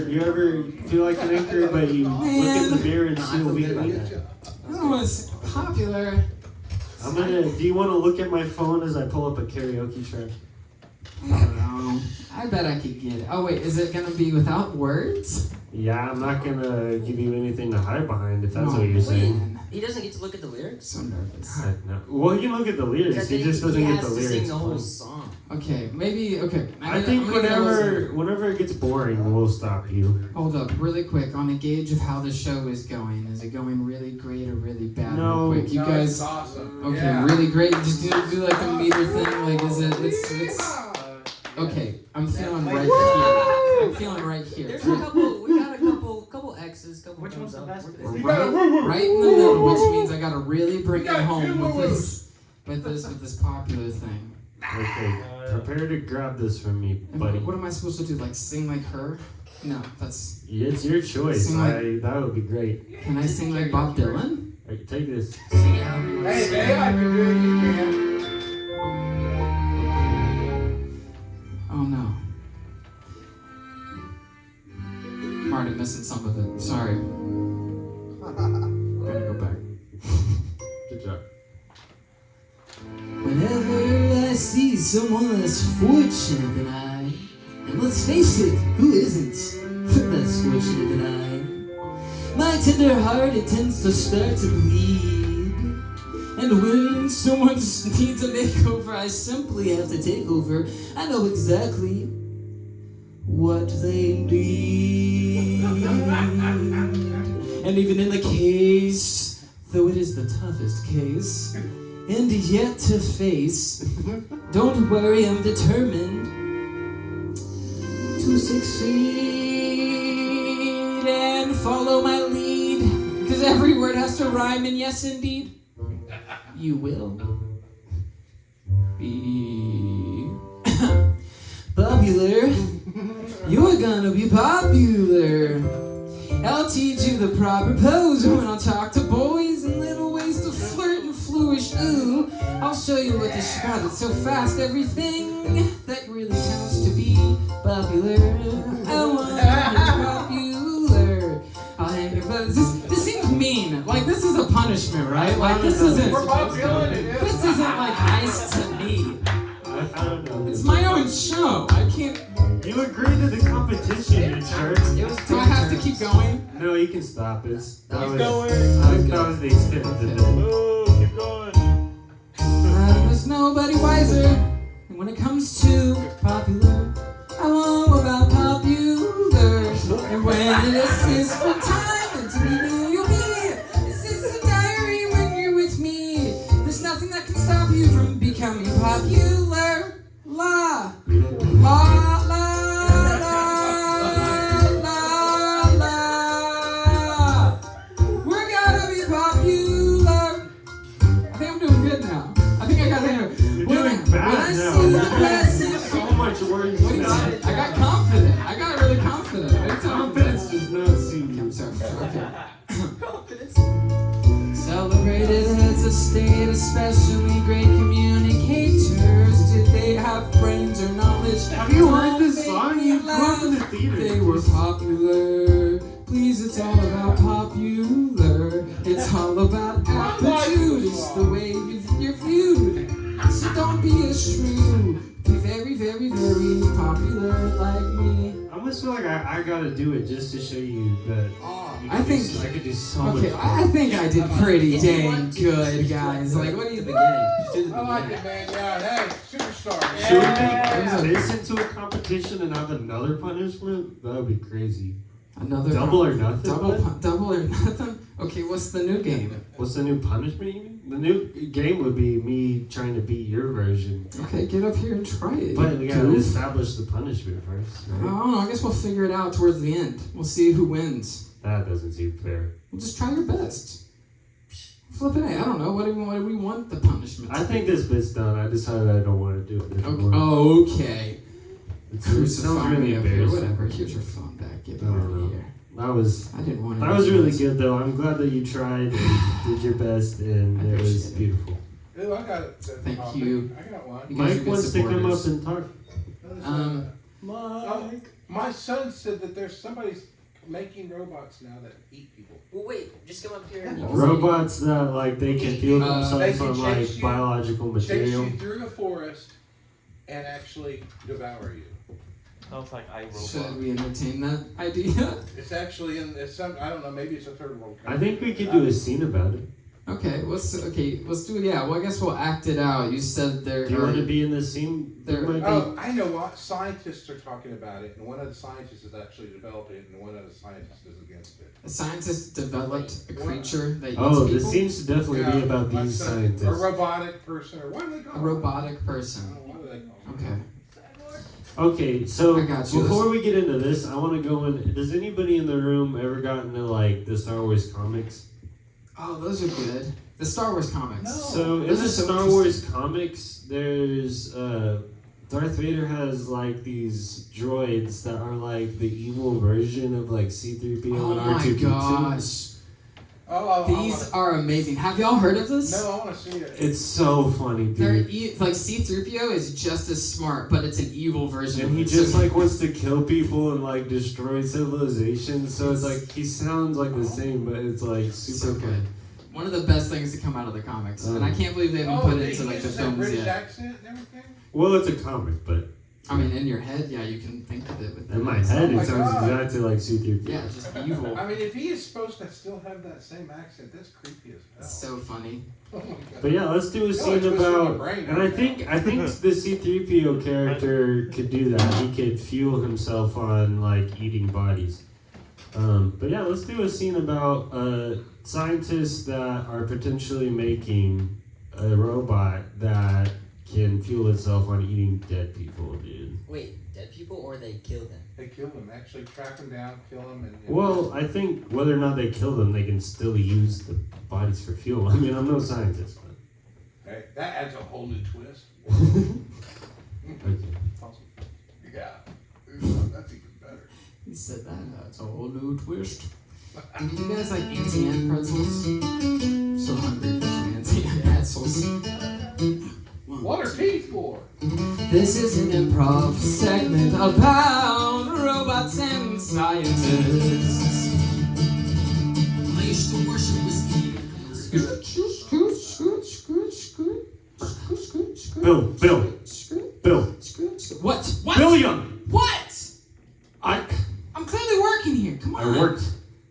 feel like an anchor, but you look in the mirror and see a weak link? That was popular. Do you want to look at my phone as I pull up a karaoke track? I don't know. I bet I could get it. Oh wait, is it gonna be without words? Yeah, I'm not gonna give you anything to hide behind if that's Oh, what you're saying. man. He doesn't get to look at the lyrics? So nervous. God, no. Well, he can look at the lyrics. Because He then just doesn't he get has the to lyrics. sing the whole fine. song. Okay, maybe. Okay. I think I'm gonna go listen. whenever it gets boring, we'll stop you. Hold up, really quick. On a gauge of how the show is going, is it going really great or really bad? No. Real quick, you No, guys. it's awesome. Okay, Yeah. really great. Just do like a meter thing. Like, is it? It's. Okay, I'm feeling right here. I'm feeling right here. We got a couple X's X's, couple Which one's thumbs the up. best We're today? good. You got a woo-woo. Right in the middle, which means I gotta really bring it got home two with woo-woos. this popular thing. Okay, prepare to grab this from me, And buddy. what am I supposed to do? Like sing like her? No, that's. It's your choice. Sing like- That would be great. Can I sing like Bob Dylan? Hey, take this. Sing it however you want to Hey, sing. if AI can do it, you can. Oh no. I'm already missing some of it. Sorry. Gotta go back. Good job. Whenever I see someone less fortunate than I, and let's face it, who isn't less fortunate than I? My tender heart, it tends to start to bleed. And when someone needs a makeover, I simply have to take over. I know exactly what they need. And even in the case, though it is the toughest case, and yet to face, don't worry, I'm determined to succeed and follow my lead, because every word has to rhyme, and yes indeed, you will be popular. You're gonna be popular. I'll teach you the proper pose when I'll talk to boys and little ways to flirt and flourish. Ooh, I'll show you what to shroud it so fast. Everything that really counts to be popular. I want to be popular. I'll hang your buzz. This seems mean. Like this is a punishment, right? Like this isn't. We're Bob Dylan, it is. This isn't like nice to me. I don't know. It's my own show. I can't. You agreed to the competition, you jerk. It was Do I have to keep going? No, you can stop. That was the extent of it. Ooh, keep going. There's nobody wiser when it comes to popular. I'm all about popular. And when this is for time and to be you'll be. This is a diary when you're with me. There's nothing that can stop you from becoming popular. La, la, la, la, la, la. We're gonna be popular. I think I'm doing good now. I think I got there. You're doing bad now. So much worse What do you now. say? I got confident. I got really confident. I didn't tell you. Confidence does not suit you. I'm sorry. Okay. Celebrated heads of state, especially great communicators. Did they have brains or knowledge? Have you heard this Don't song? make me You grew up in the laugh. theater. They were popular. Please, it's all about popular. It's all about aptitude. It's the way you're viewed. So don't be a shrew. Be very, very, very popular like me. I almost feel like I gotta do it just to show you that. I think. I could do so Okay, much. I think I did pretty dang good, guys. Like, what do you The think? beginning. Just do the I like beginning. it, man. Yeah, hey, superstar. Should we make this into a competition and have another punishment? That would be crazy. Another Double or nothing? double or nothing. Okay, what's the new game? What's the new punishment? You mean? The new game would be me trying to beat your version. Okay, get up here and try it. But we gotta goof. establish the punishment first, I right? don't know. I guess we'll figure it out towards the end. We'll see who wins. That doesn't seem fair. We'll just try your best. Flippin' A, I don't know. What do we want the punishment? I think this bit's done. I decided I don't want to do it anymore. Okay. It Crucify sounds really me up here. embarrassing. Whatever. Here's your phone back. Get me No, out no. of here. That I didn't want to. was really good though. I'm glad that you tried and did your best, and I it was appreciate it. beautiful. Ooh, I got it. Thank you. I got one. You guys are Mike good wants to come up supporters. and talk. Oh, my son said that there's somebody's making robots now that eat people. Well, wait. Just come up here and Robots that like they can feel They themselves can on like chase you, biological Takes material. you through the forest and actually devour you. Sounds like Should iRobot. we entertain that idea? It's actually it's some, I don't know, maybe it's a third world I country. think we could do a scene about it. Okay, let's do it. Yeah, well, I guess we'll act it out. You said there. Do you want to be in the scene? There- Might be- Oh, I know what. Scientists are talking about it, and one of the scientists is actually developing it, and one of the scientists is against it. A scientist developed a creature that eats Oh, people. this seems to definitely be about my these son- scientists. A robotic person, or what do they call A it? robotic I person. don't know, what do they call it? Okay. Okay, so I got you. before we get into this, I want to go in. Does anybody in the room ever got into like the Star Wars comics? Oh, those are good. The Star Wars comics. No. So in Those the are so Star Wars comics, there's Darth Vader has like these droids that are like the evil version of like C-3PO Oh and my R2-D2. gosh. These are amazing. Have y'all heard of this? No, I want to see it. It's so funny, They're dude. like C-3PO is just as smart, but it's an evil version. And he of it. just So- like wants to kill people and like destroy civilization. So it's like he sounds like the same, but it's like super So good. fun. One of the best things to come out of the comics, and I can't believe they haven't put it into like the films British yet. accent and everything? Well, it's a comic, but I mean, in your head, yeah, you can think of it with in my it's- head Oh my it sounds God. exactly like C-3PO. Yeah, just evil. I mean, if he is supposed to still have that same accent, that's creepy as hell. It's so funny. Oh my God. But yeah, let's do a No, scene it's twisting my about. brain And I right think the C-3PO character could do that. He could fuel himself on like eating bodies. But yeah, let's do a scene about scientists that are potentially making a robot that can fuel itself on eating dead people, dude. Wait, dead people or they kill them? They kill them, actually track them down, kill them, and Well, I think whether or not they kill them, they can still use the bodies for fuel. I mean, I'm no scientist, but hey, that adds a whole new twist. okay. Yeah, ooh, that's even better. He said that. That's a whole new twist. Did you guys like Auntie Anne pretzels? I'm so hungry for some Auntie Anne pretzels. What are teeth for? This is an improv segment about robots and scientists. I used to worship whiskey. Bill. What? Billion! What? I'm clearly working here. Come on. I worked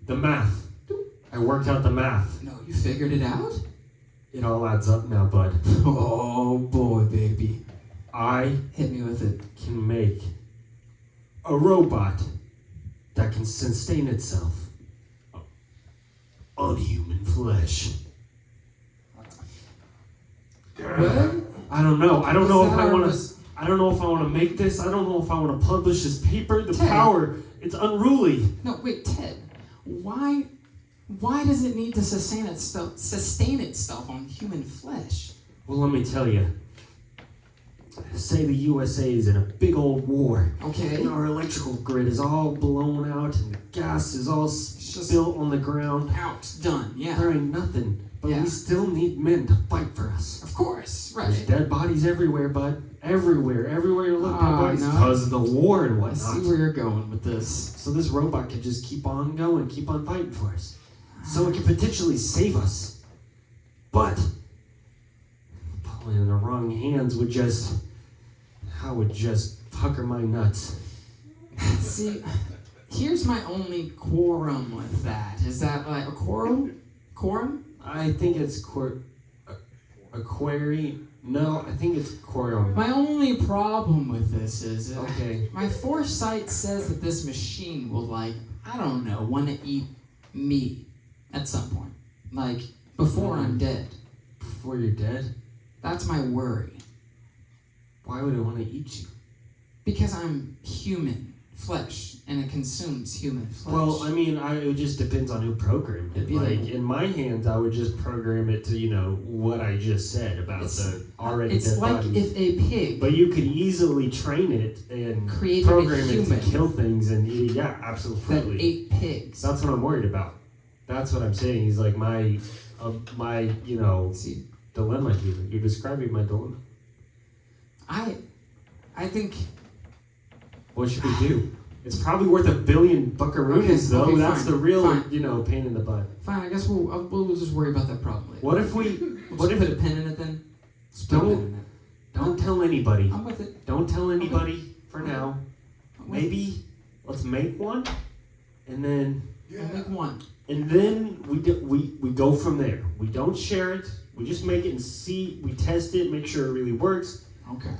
the math. I worked out the math. No, you figured it out? It all adds up now, bud. Oh boy, baby. I Hit me with it. can make a robot that can sustain itself on human flesh. What? I don't know. I don't know if I want to. Was- I don't know if I want to make this. I don't know if I want to publish this paper. The Ted. power, it's unruly. No, wait, Ted. Why does it need to sustain itself on human flesh? Well, let me tell you. Say the USA is in a big old war. Okay. And our electrical grid is all blown out and the gas is all spilled on the ground. Out. Done. Yeah. There ain't nothing. But Yeah. we still need men to fight for us. Of course. There's Right. dead bodies everywhere, bud. Everywhere you look, dead Oh, bodies. no. Because of the war and I see whatnot. where you're going with this. So this robot can just keep on going, keep on fighting for us. So it can potentially save us. But pulling in the wrong hands would just pucker my nuts. See, here's my only quorum with that. Is that like a quorum? Quorum? I think it's a query. No, I think it's quorum. My only problem with this is Okay. my foresight says that this machine will want to eat me at some point. Like, before I'm dead. Before you're dead? That's my worry. Why would it want to eat you? Because I'm human flesh, and it consumes human flesh. Well, I mean, it just depends on who programmed it. It'd be Like, like- in my hands, I would just program it to, what I just said about the already it's dead like bodies. if a pig But you could easily train it and Created a program it to human kill things, and yeah, that absolutely. ate pigs. That's what I'm worried about. That's what I'm saying. He's like my See, dilemma here. You're describing my dilemma. I think What should we do? It's probably worth $1 billion buckaroonies, Okay, though. okay, That's fine, the real, fine. pain in the butt. fine. I guess we'll just worry about that problem later. What if we? What if put a pin in it then? Let's put a Don't- pin in it. Don't tell anybody. I'm with it. Don't tell anybody for now. I'm with it. Maybe let's make one, and then I'll make one. we go from there. We don't share it. We just make it and see. We test it, make sure it really works. Okay.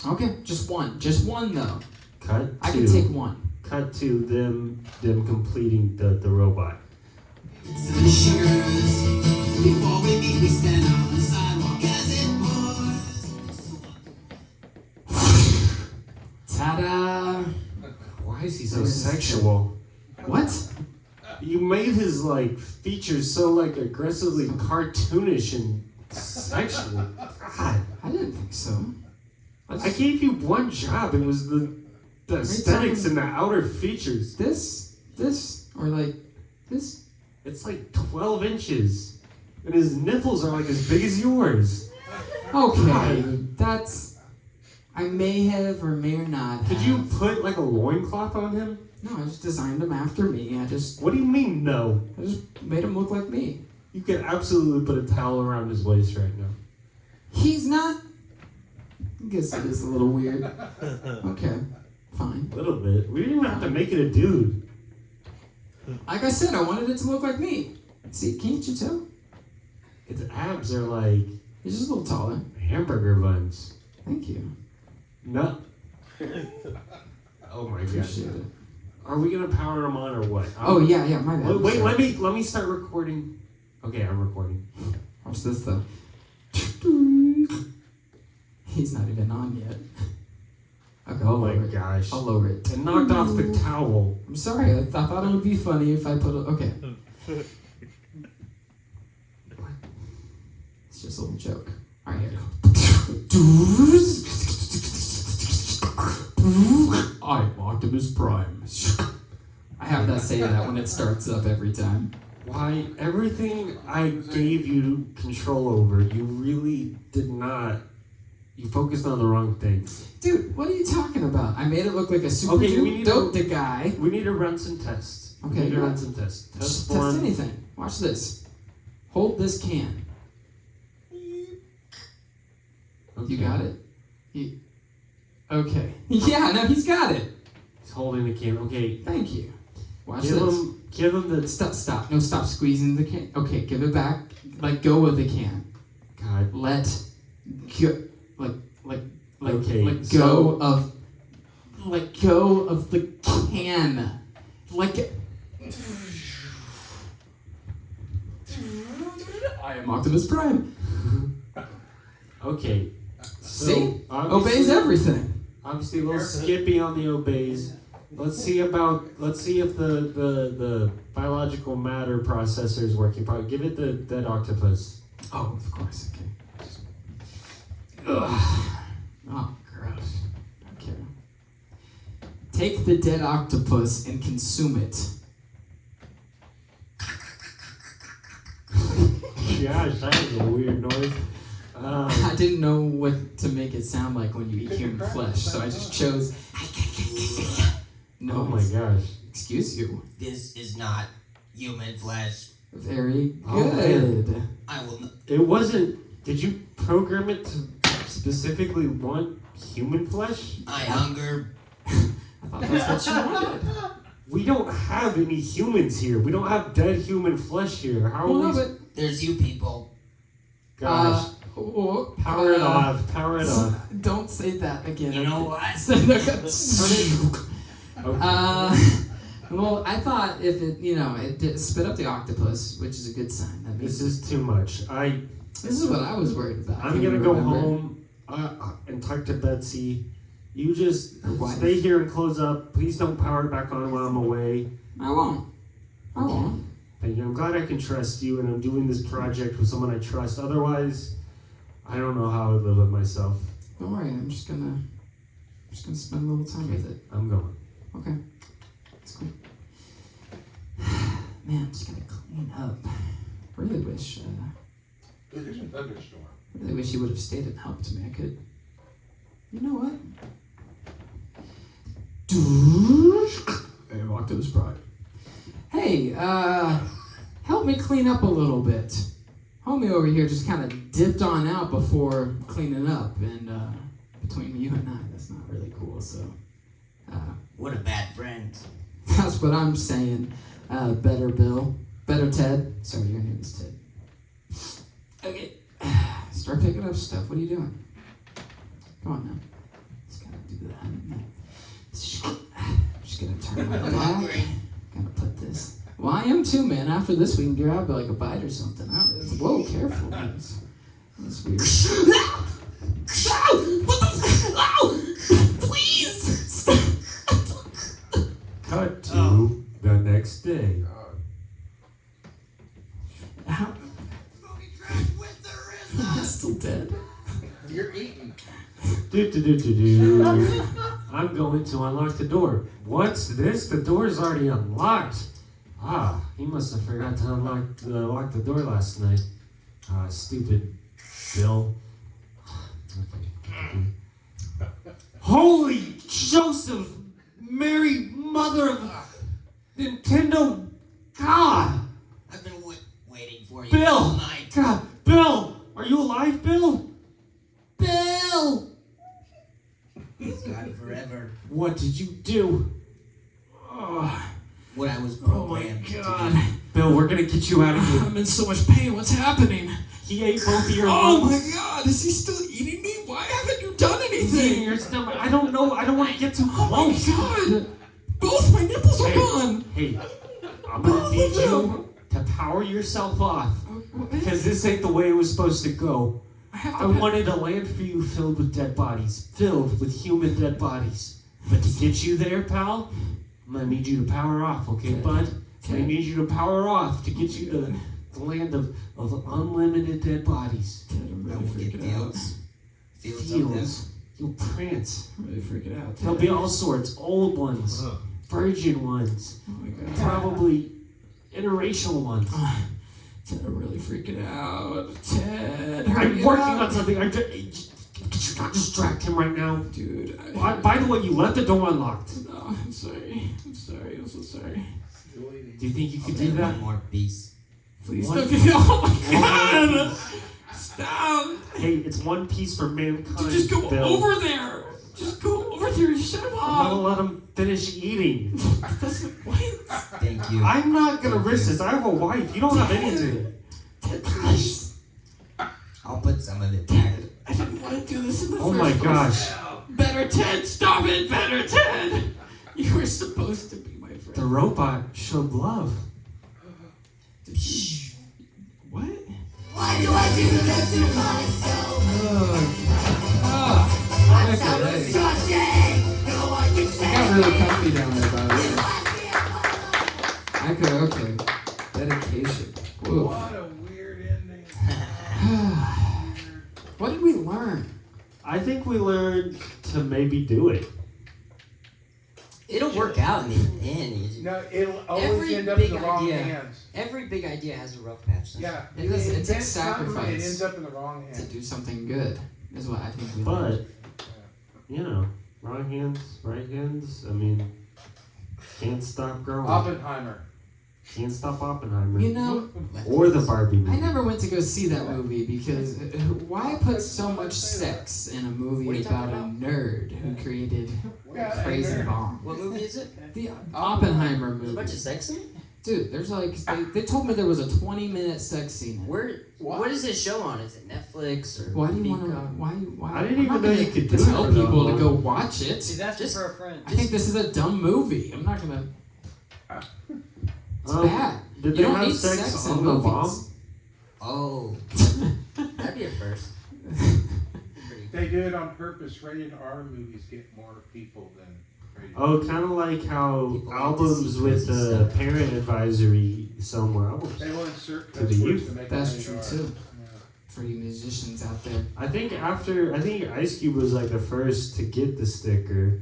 Okay, just one. Just one though. Cut. I to, can take one. Cut to them completing the robot. Sugars. Before we meet, we stand on the sidewalk as it pours. is he so sexual? What? You made his like features so like aggressively cartoonish and sexual. God, I didn't think so. I gave you one job. It was the aesthetics and the outer features. This, or like this. It's like 12 inches, and his nipples are like as big as yours. Okay, that's. I may have or may or not. Could you put like a loincloth on him? No, I just designed him after me. I just What do you mean no? made him look like me. You could absolutely put a towel around his waist right now. He's not. I guess it is a little weird. Okay, fine. A little bit. We didn't even have to make it a dude. Like I said, I wanted it to look like me. See, can't you tell? Its abs are like He's just a little taller. hamburger buns. Thank you. No. Oh my gosh. Appreciate it. Are we gonna power him on or what? Oh yeah, my bad. Wait, Sorry. let me start recording. Okay, I'm recording. Watch this though. He's not even on yet. Okay, I'll Oh my lower it. gosh. I'll lower it. It knocked off the towel. I'm sorry. I thought it would be funny if I put it. Okay. It's just a little joke. All right, here we go. I'm Optimus Prime. I have that say that when it starts up every time. Why, everything I gave you control over, you really did not. You focused on the wrong things. Dude, what are you talking about? I made it look like a super Okay, we need dope the guy. We need to run some tests. Okay, We need to yeah. run some tests. Test Just form. test anything. Watch this. Hold this can. Okay. You got it? Okay. Yeah, no, he's got it. He's holding the can. Okay. Thank you. Watch Give this. him the. Stop. No, stop squeezing the can. Okay, give it back. Let go of the can. God. Let go. Okay, Let so- go of. Let go of the can. I am Optimus Prime. Okay. See? obviously- Obeys everything. Obviously, a little skippy on the obeys. Let's see if the biological matter processor is working. Probably give it the dead octopus. Oh, of course. Okay. Ugh. Oh, gross. Okay. Take the dead octopus and consume it. Gosh, that was a weird noise. I didn't know what to make it sound like when you eat human flesh, so I just chose. No. Oh my gosh. Excuse you. This is not human flesh. Very Oh, good. I will not. It wasn't. Did you program it to specifically want human flesh? I hunger. I thought that's what you wanted. We don't have any humans here. We don't have dead human flesh here. How are Well, no, we? but There's you people. Gosh. Power it off. Power it off. Don't say that again. You know what? Well, I thought if it, it did spit up the octopus, which is a good sign. That means This is too much. this is what I was worried about. I'm Can you gonna go remember? home and talk to Betsy. You just Your wife. stay here and close up. Please don't power it back on while I'm away. I won't. And I'm glad I can trust you, and I'm doing this project with someone I trust. Otherwise, I don't know how I would live with myself. Don't worry. I'm just gonna spend a little time with it. I'm going. Okay. That's cool. Man, I'm just gonna clean up. Really wish. There's a thunderstorm. Really wish you would have stayed and helped me. I could. You know what? Hey, Octopus Pride. Hey, help me clean up a little bit. Homie over here just kind of dipped on out before cleaning up, and between you and I, that's not really cool. So, What a bad friend. that's what I'm saying. Better Bill, better Ted. Sorry, your name is Ted. Okay, start picking up stuff. What are you doing? Come on now. Just gotta do that. Just gonna turn my I'm back. hungry. Gonna put this. Well, I am too, man. After this, we can grab like a bite or something. Whoa, careful. That's weird. Ow! What the? Ow! Please! Stop! You're eating. I'm going to unlock the door. What's this? The door is already unlocked. Ah, he must have forgot to lock the door last night. Ah, stupid Bill. Okay. Holy Joseph, Mary, Mother of Nintendo, God! I've been waiting for you Bill! all night. God, Bill! Are you alive, Bill? Bill! He's gone forever. What did you do? Oh, What I was Oh my programmed to god. do. Bill, we're gonna get you out of here. I'm in so much pain. What's happening? He ate both of your Oh my lungs. god, is he still eating me? Why haven't you done He's eating anything? your stomach. I don't know. I don't want to get too Oh my close. god! Both my nipples are Hey. gone! Hey, I'm gonna Both need of you to power yourself off. What? Because this ain't the way it was supposed to go. I have I to wanted a land for you filled with dead bodies. Filled with human dead bodies. But to get you there, pal, I'm gonna need you to power off, okay, bud? I need you to power off to get you to the land of unlimited dead bodies. I'm I really will get freaking out. fields of them. Fields. You'll prance. I'm really freaking out. There'll be all sorts. Old ones. Virgin ones. Oh my god. Probably interracial ones. Ted, I'm really freaking out. Ted, I'm hurry working up. on something. Could you not distract him right now? Dude, By the way, you left the door unlocked. No, I'm sorry. I'm sorry. I'm so sorry. Do you think you could Okay, do that? one more piece. Please One- don't get Oh my god! Stop! Hey, it's one piece for mankind. Just go Bill. over there! Just go over there and shut him I'm gonna up! let him finish eating. That's the point. Thank you. I'm not gonna risk this. I have a wife. You don't have anything. Ted, please. I'll put some of it back. I didn't want to do this in the Oh first my place. gosh. Better Ted, stop it! Better Ted! You were supposed to be my friend. The robot showed love. What? Why do I do this to myself? I'm so disgusting. No one can I say got really comfy down there, by the way. it. Okay. Dedication. Whoa. What a weird ending. What did we learn? I think we learned to maybe do it. It'll work out in the end. No, it'll always Every end up in big the wrong idea. hands. Every big idea has a rough patch. Yeah. It does- it takes invents something, sacrifice. It ends up in the wrong To hands. do something good is what I think we But, learned. you know, wrong hands, right hands. I mean, can't stop growing. Oppenheimer. Can't stop Oppenheimer. You know, Or the Barbie movie. I never went to go see that movie because why put so much sex in a What are movie you about talking a nerd who created a crazy bomb? What movie is it? The Oppenheimer There's a movie. bunch of sex in it? Dude, there's like, they told me there was a 20-minute sex scene in it. What is this show on? Is it Netflix or Why do you want to, Peacock? why? I didn't I'm even not know gonna you could do it tell for that people to long. go watch it. She's asking Just- for a friend. I think this is a dumb movie. I'm not gonna. It's bad. Did You they don't have need sex sex on in the movies. bomb? Oh. That'd be a first. Pretty- They do it on purpose. Rated R movies get more people than rated Oh, kind of like how People like to albums see with crazy the stuff. parent advisory sell more albums. They will insert To the cuss words youth. to make That's it true rated too. R. For you musicians out there. I think Ice Cube was like the first to get the sticker,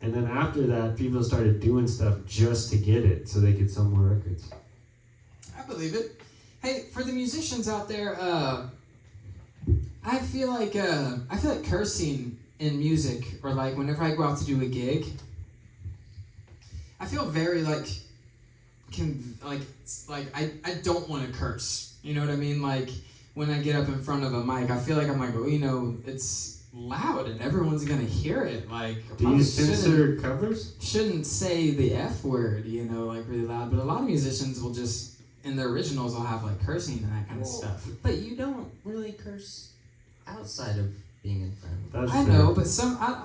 and then after that, people started doing stuff just to get it so they could sell more records. I believe it. Hey, for the musicians out there, I feel like cursing in music, or like whenever I go out to do a gig, I feel very I don't want to curse. You know what I mean? Like when I get up in front of a mic, I feel like I'm like, oh, you know, it's loud and everyone's gonna hear it. Like, I Do probably you censor covers? shouldn't say the F word, you know, like really loud. But a lot of musicians will just, in the originals, will have like cursing and that kind of stuff. But you don't really curse outside of being in front of That's I fair. know, but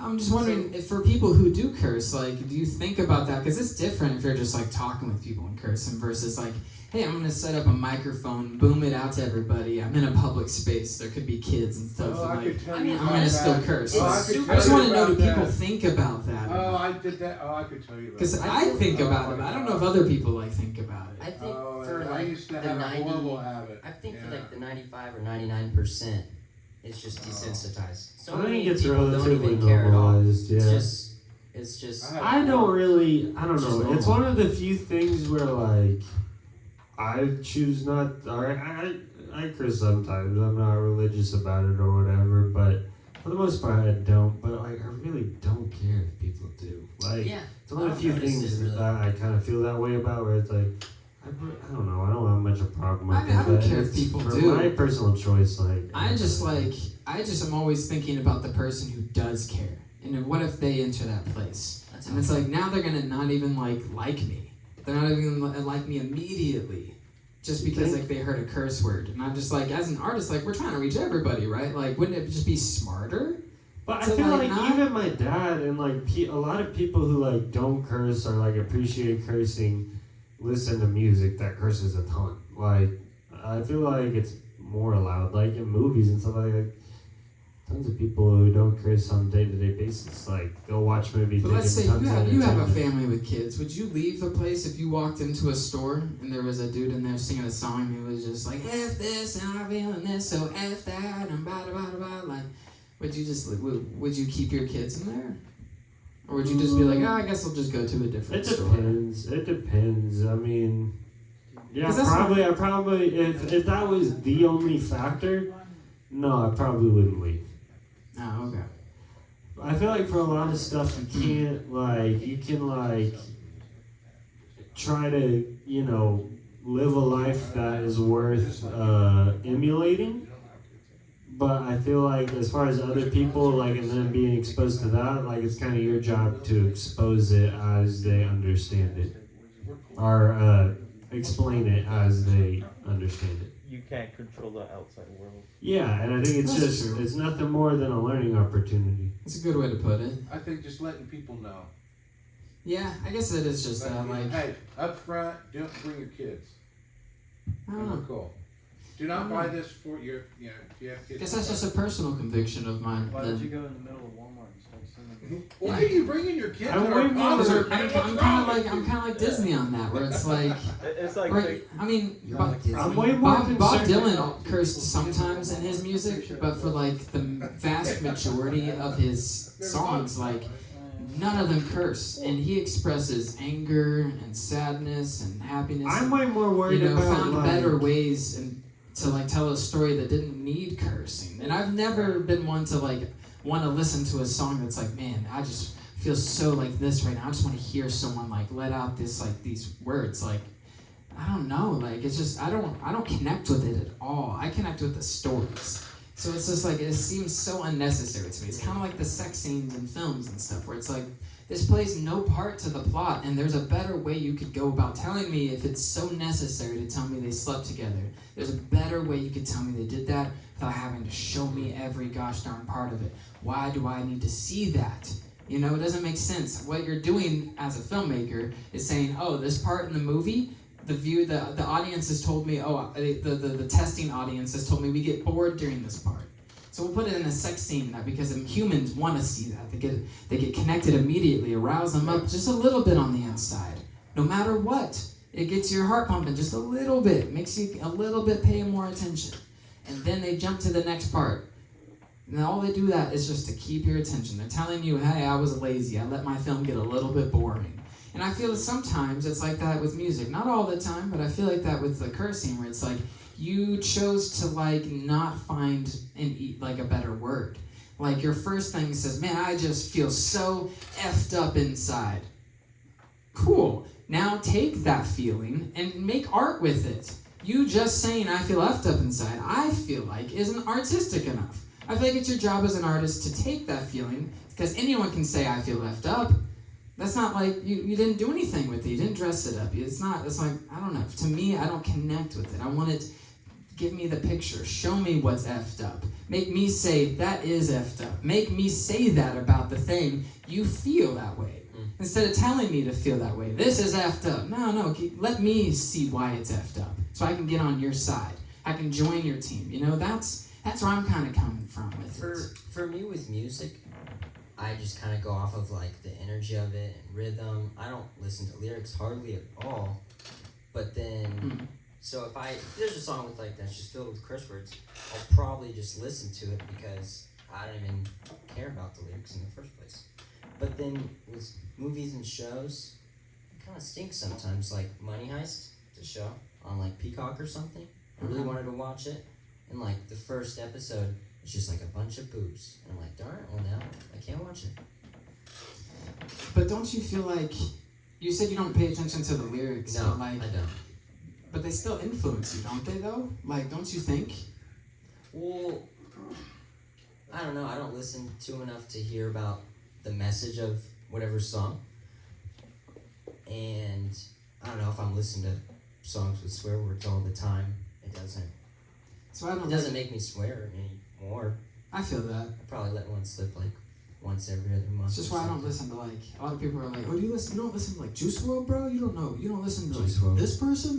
I'm just wondering if for people who do curse, like, do you think about that? Because it's different if you're just like talking with people and cursing versus like, hey, I'm gonna set up a microphone, boom it out to everybody. I'm in a public space. There could be kids and stuff. Oh, and, I like, could tell you I'm about gonna still that. curse. Oh, I Like, could I tell just you want to know, do about people that. think about that? Oh, I did that. Oh, I could tell you about Because that. I think Oh, about it, but I don't know if other people like think about I it. think for I like used to the have a 90, horrible habit. I think for Yeah. like the 95 or 99% it's just desensitized. So I think many it's people don't relatively even care at all. normalized. Yeah. It's just. I don't Just know. It's one of the few things where, like, I choose not, or I curse sometimes. I'm not religious about it or whatever, but for the most part, I don't. But, like, I really don't care if people do. Like, Yeah. it's one of the I've few noticed things it, really. that I kind of feel that way about, where it's like, I don't know. I don't have much of a problem with I mean, I it. don't but care if it's people for do. my personal choice, like. I just am always thinking about the person who does care. And then what if they enter that place? That's And it's like, now they're gonna not even like me. They're not even gonna like me immediately. Just because like they heard a curse word. And I'm just like, as an artist, like we're trying to reach everybody, right? Like wouldn't it just be smarter? But I to, feel like not- even my dad and like a lot of people who like don't curse or like appreciate cursing listen to music that curses a ton. Like I feel like it's more allowed, like in movies and stuff like that. Tons of people who don't curse on a day-to-day basis, like they'll watch movies. But let's say tons of you have a entertainment. family with kids. Would you leave a place if you walked into a store and there was a dude in there singing a song and he was just like, F this and I'm feeling this, so F that and blah blah blah blah. Like, would you just would you keep your kids in there, or would you just be like, I guess I'll just go to a different It store? depends. It depends. I mean, yeah, 'Cause that's probably. I probably if that was the only factor, no, I probably wouldn't leave. Oh, okay. I feel like for a lot of stuff you can't you can try to, live a life that is worth emulating. But I feel like as far as other people, and them being exposed to that, it's kind of your job to expose it as they understand it. Or explain it as they understand it. You can't control the outside world. Yeah, and I think it's nothing more than a learning opportunity. That's a good way to put it. I think just letting people know. Yeah, I guess it is just that, Hey, up front, don't bring your kids. I don't know. Cool. Do not buy this for your, if you have I kids. guess that's just a personal conviction of mine. Why that- don't you go in the middle of Walmart and start singing? Why are you bringing your kids I'm to our way more- concert? I'm kind of like Disney on that, where it's like, It's like right, I mean, I'm way more Bob concerned. Dylan cursed sometimes in his music, but for the vast majority of his songs, none of them curse, and he expresses anger and sadness and happiness. I'm way more worried about found better ways to tell a story that didn't need cursing. And I've never been one to want to listen to a song that's like, man, I just feel so like this right now. I just want to hear someone let out this these words. I don't know. It's just I don't connect with it at all. I connect with the stories. So it's just it seems so unnecessary to me. It's kind of like the sex scenes in films and stuff, where it's this plays no part to the plot, and there's a better way you could go about telling me if it's so necessary to tell me they slept together. There's a better way you could tell me they did that without having to show me every gosh darn part of it. Why do I need to see that? It doesn't make sense. What you're doing as a filmmaker is saying, oh, this part in the movie, the audience has told me, the testing audience has told me we get bored during this part. So we'll put it in a sex scene because humans want to see that. They get connected immediately, arouse them up just a little bit on the inside. No matter what, it gets your heart pumping just a little bit, makes you a little bit pay more attention. And then they jump to the next part. And all they do that is just to keep your attention. They're telling you, hey, I was lazy. I let my film get a little bit boring. And I feel that sometimes it's like that with music. Not all the time, but I feel like that with the cursing, where it's you chose to not find a better word. Your first thing says, man, I just feel so effed up inside. Cool. Now take that feeling and make art with it. You just saying I feel effed up inside, I feel isn't artistic enough. I feel it's your job as an artist to take that feeling, because anyone can say I feel effed up. That's not you didn't do anything with it. You didn't dress it up. It's I don't know. To me, I don't connect with it. I want it, give me the picture. Show me what's effed up. Make me say, that is effed up. Make me say that about the thing. You feel that way. Instead of telling me to feel that way. This is effed up. No. Let me see why it's effed up, so I can get on your side. I can join your team. That's where I'm kind of coming from with it. For me with music, I just kind of go off of the energy of it and rhythm. I don't listen to lyrics hardly at all. But then So if there's a song with like that's just filled with curse words, I'll probably just listen to it because I don't even care about the lyrics in the first place. But then with movies and shows, it kind of stinks sometimes. Like Money Heist, the show on like Peacock or something. I really wanted to watch it, and like the first episode, it's just like a bunch of boobs, and I'm like, darn it, well now I can't watch it. But don't you feel like you said you don't pay attention to the lyrics? No, but like, I don't. But they still influence you, don't they? Though, like, don't you think? Well, I don't know. I don't listen to enough to hear about the message of whatever song. And I don't know if I'm listening to songs with swear words all the time. It doesn't. So I don't. It doesn't make me swear anymore. I feel that. I probably let one slip like once every other month. It's just or why I don't something. listen to like a lot of people are like, oh, you don't listen to like Juice WRLD, bro? You don't know. You don't listen to Juice like WRLD.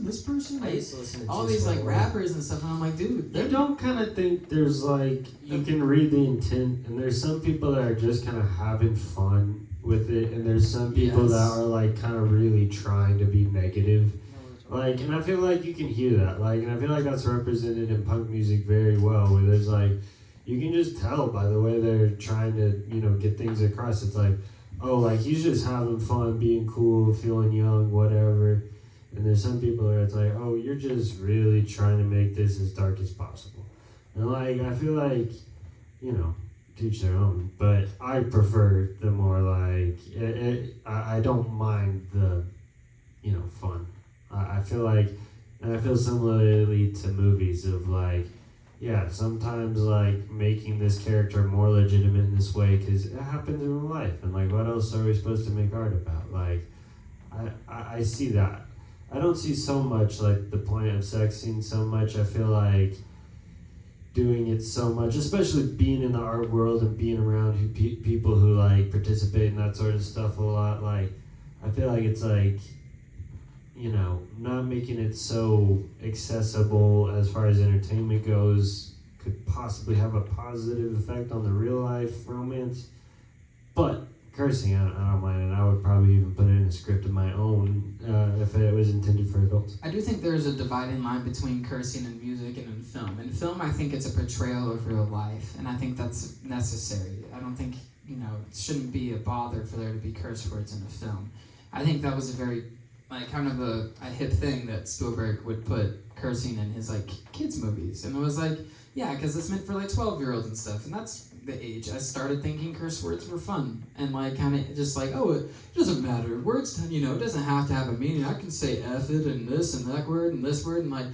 this person. I Like, used to listen to all Juice these like WRLD. rappers and stuff, and I'm like, dude, You they're don't kind of think there's like, you can read the intent, and there's some people that are just kind of having fun with it, and there's some people Yes. that are like kind of really trying to be negative. Like, and I feel like you can hear that, like, and I feel like that's represented in punk music very well, where there's like, you can just tell by the way they're trying to, get things across. It's like, oh, like, he's just having fun, being cool, feeling young, whatever. And there's some people where it's like, oh, you're just really trying to make this as dark as possible. And like, I feel like, to each their own, but I prefer the more like, I don't mind the, fun. I feel like, and I feel similarly to movies of like, yeah, sometimes like making this character more legitimate in this way because it happens in real life, and like what else are we supposed to make art about? Like, I see that. I don't see so much like the point of sex scene so much. I feel like doing it so much, especially being in the art world and being around people who like participate in that sort of stuff a lot. Like, I feel like it's like, not making it so accessible as far as entertainment goes could possibly have a positive effect on the real life romance. But cursing, I don't mind, and I would probably even put it in a script of my own if it was intended for adults. I do think there's a dividing line between cursing in music and in film. In film, I think it's a portrayal of real life, and I think that's necessary. I don't think, it shouldn't be a bother for there to be curse words in a film. I think that was a very, kind of a hip thing that Spielberg would put cursing in his, kids' movies. And it was like, yeah, because it's meant for, 12-year-olds and stuff, and that's the age I started thinking curse words were fun, and kind of just oh, it doesn't matter, words, it doesn't have to have a meaning. I can say F it and this and that word and this word, and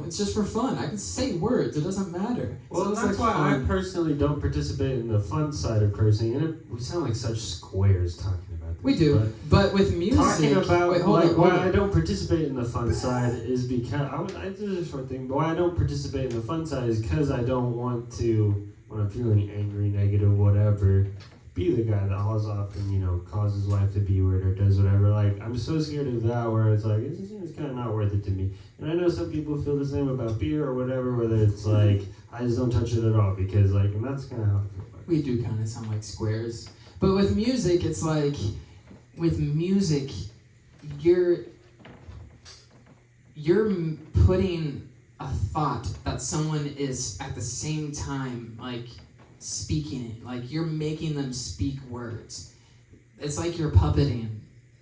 it's just for fun. I can say words, it doesn't matter. Well, So it's that's why fun. I personally don't participate in the fun side of cursing, and we sound like such squares talking about this. We do, but with music, Talking about wait, hold on. why I don't participate in the fun side is because I did a short thing, but why I don't participate in the fun side is because I don't want to, when I'm feeling angry, negative, whatever, be the guy that hauls off and causes life to be weird or does whatever. Like, I'm so scared of that where it's like it's kind of not worth it to me. And I know some people feel the same about beer or whatever, whether it's like I just don't touch it at all because and that's kind of how I feel about it. We do kind of sound like squares. But with music, it's with music, you're putting a thought that someone is at the same time, speaking it. You're making them speak words. It's like you're puppeting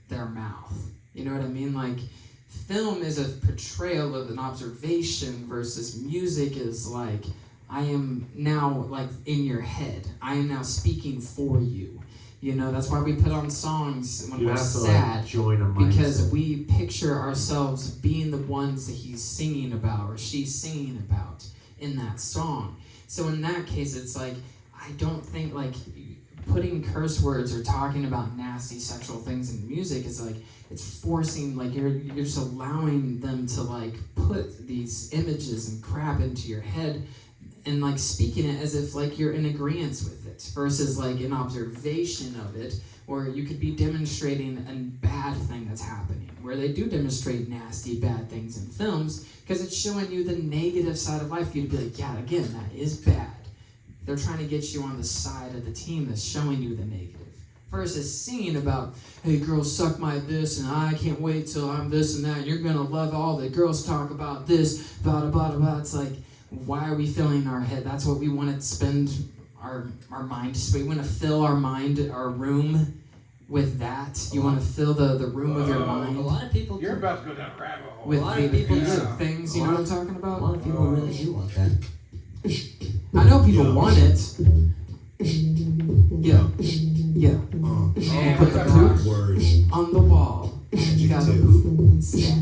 their mouth. You know what I mean? Film is a portrayal of an observation versus music is I am now in your head. I am now speaking for you. That's why we put on songs when You we're have to sad, join a mindset. because we picture ourselves being the ones that he's singing about or she's singing about in that song. So in that case, it's I don't think putting curse words or talking about nasty sexual things in music is it's forcing you're just allowing them to put these images and crap into your head and speaking it as if you're in agreement with it versus an observation of it, or you could be demonstrating a bad thing that's happening where they do demonstrate nasty bad things in films because it's showing you the negative side of life. You'd be yeah, again, that is bad. They're trying to get you on the side of the team that's showing you the negative versus singing about, hey, girls suck my this, and I can't wait till I'm this and that, and you're gonna love all the girls talk about this, blah, blah, blah, blah. It's like, why are we filling our head? That's what we want to spend our mind. We want to fill our mind, our room with that. You want to fill the room of your mind A lot of people. You're about to go down a rabbit hole. with a lot of the people abusive do. things. You know what I'm talking A about? lot of people really do want that. I know people want it. Yeah. Yeah. Put the poop on the wall. You got the poop instead.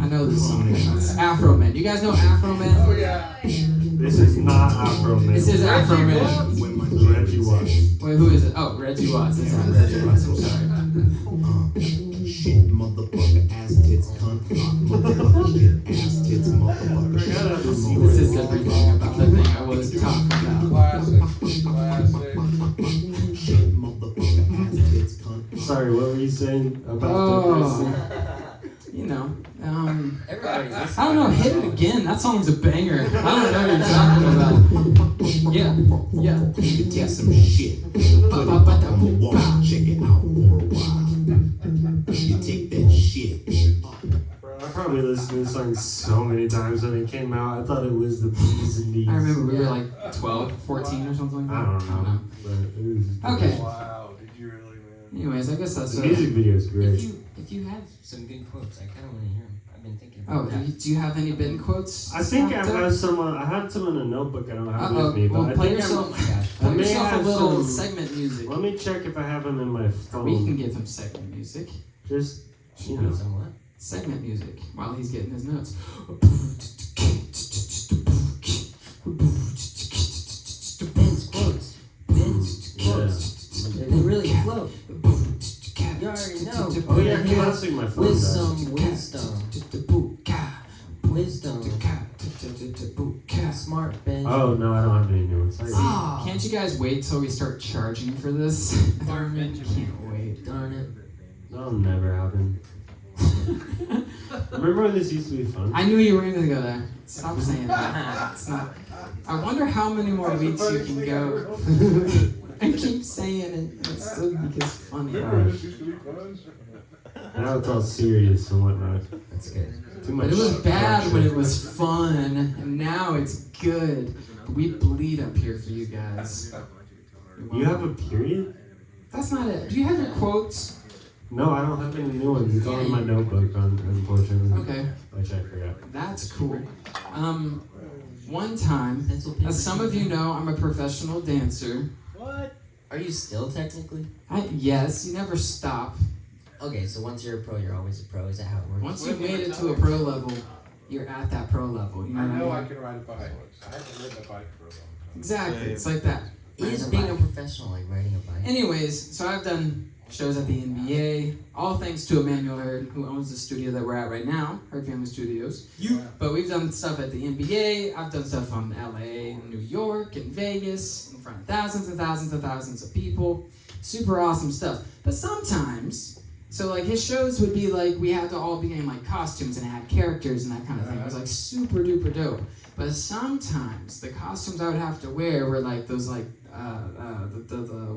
I know this song. Afro Man. You guys know Afro Man? Oh yeah. This is not Afro Man. This is Afro Man. Reggie Watts. Wait, who is it? Oh, Reggie Watts. That's not Reggie Watts. I'm sorry. Shit, motherfucker, ass tits, cunt, motherfucker, shit, ass tits, motherfucker. This is everything about the thing I was talking about. Classic. Shit, motherfucker, ass tits, cunt. Sorry, what were you saying about Oh, you know, Everybody's listening. I don't know. Hit it again. That song's a banger. I don't know what you're talking about. Yeah, yeah. You take some shit, put it up on the wall, check it out for a while. You take that shit. I probably listened to this song so many times when it came out. I thought it was the B's and D's. I remember we were like 12, 14 or something like I that. don't know. But it was Okay. Wow, did you really, man? Anyways, I guess that's The music video is great. If you have some good quotes, I kind of want to hear them. I've been thinking Oh, about that. do you have any bin quotes? I think I stocked up? have some. I had some in a notebook. I don't have Uh-oh. with me, but Well, I play think yourself. Oh my gosh. I Play may yourself a have little some- segment music. Let me check if I have them in my phone. We can give him segment music. Just you know. Some what? Segment music while he's getting his notes. Ben's quotes. Ben's Yeah. quotes. They really float. You already know. Oh yeah, I'm passing my phone. Wisdom. Smart Ben. Oh no, I don't have any new ones. Sorry. Ah. Can't you guys wait till we start charging for this? Can't wait. Darn it. That'll never happen. Remember when this used to be fun? I knew you were going to go there. Stop saying that. It's not. I wonder how many more weeks you can go. I keep saying it, and it still gets funny. Remember this used to be fun? Now it's all serious and whatnot. That's good. Too much. But it was bad structure. when it was fun, and now it's good. We bleed up here for you guys. You have a period? That's not it. Do you have your quotes? No, I don't have any new ones. It's all in my notebook, unfortunately. Okay, Which I forgot. that's cool. One time, Pencil, paper, as some of you know, I'm a professional dancer. What? Are you still technically? Yes, you never stop. Okay, so once you're a pro, you're always a pro. Is that how it works? Once you've made it to a pro level, you're at that pro level. You know I what know I I mean? can ride a bike. I haven't ridden a bike for a long time. Exactly. It's like that. Is being a professional like riding a bike? Anyways, so I've done shows at the NBA, all thanks to Emmanuel Hurd, who owns the studio that we're at right now, Hurd Family Studios. But we've done stuff at the NBA, I've done stuff on LA, New York, and Vegas, in front of thousands and thousands and thousands of people. Super awesome stuff. But sometimes, so like his shows would be like, we had to all be in like costumes and have characters and that kind of thing. It was like super duper dope. But sometimes the costumes I would have to wear were like those like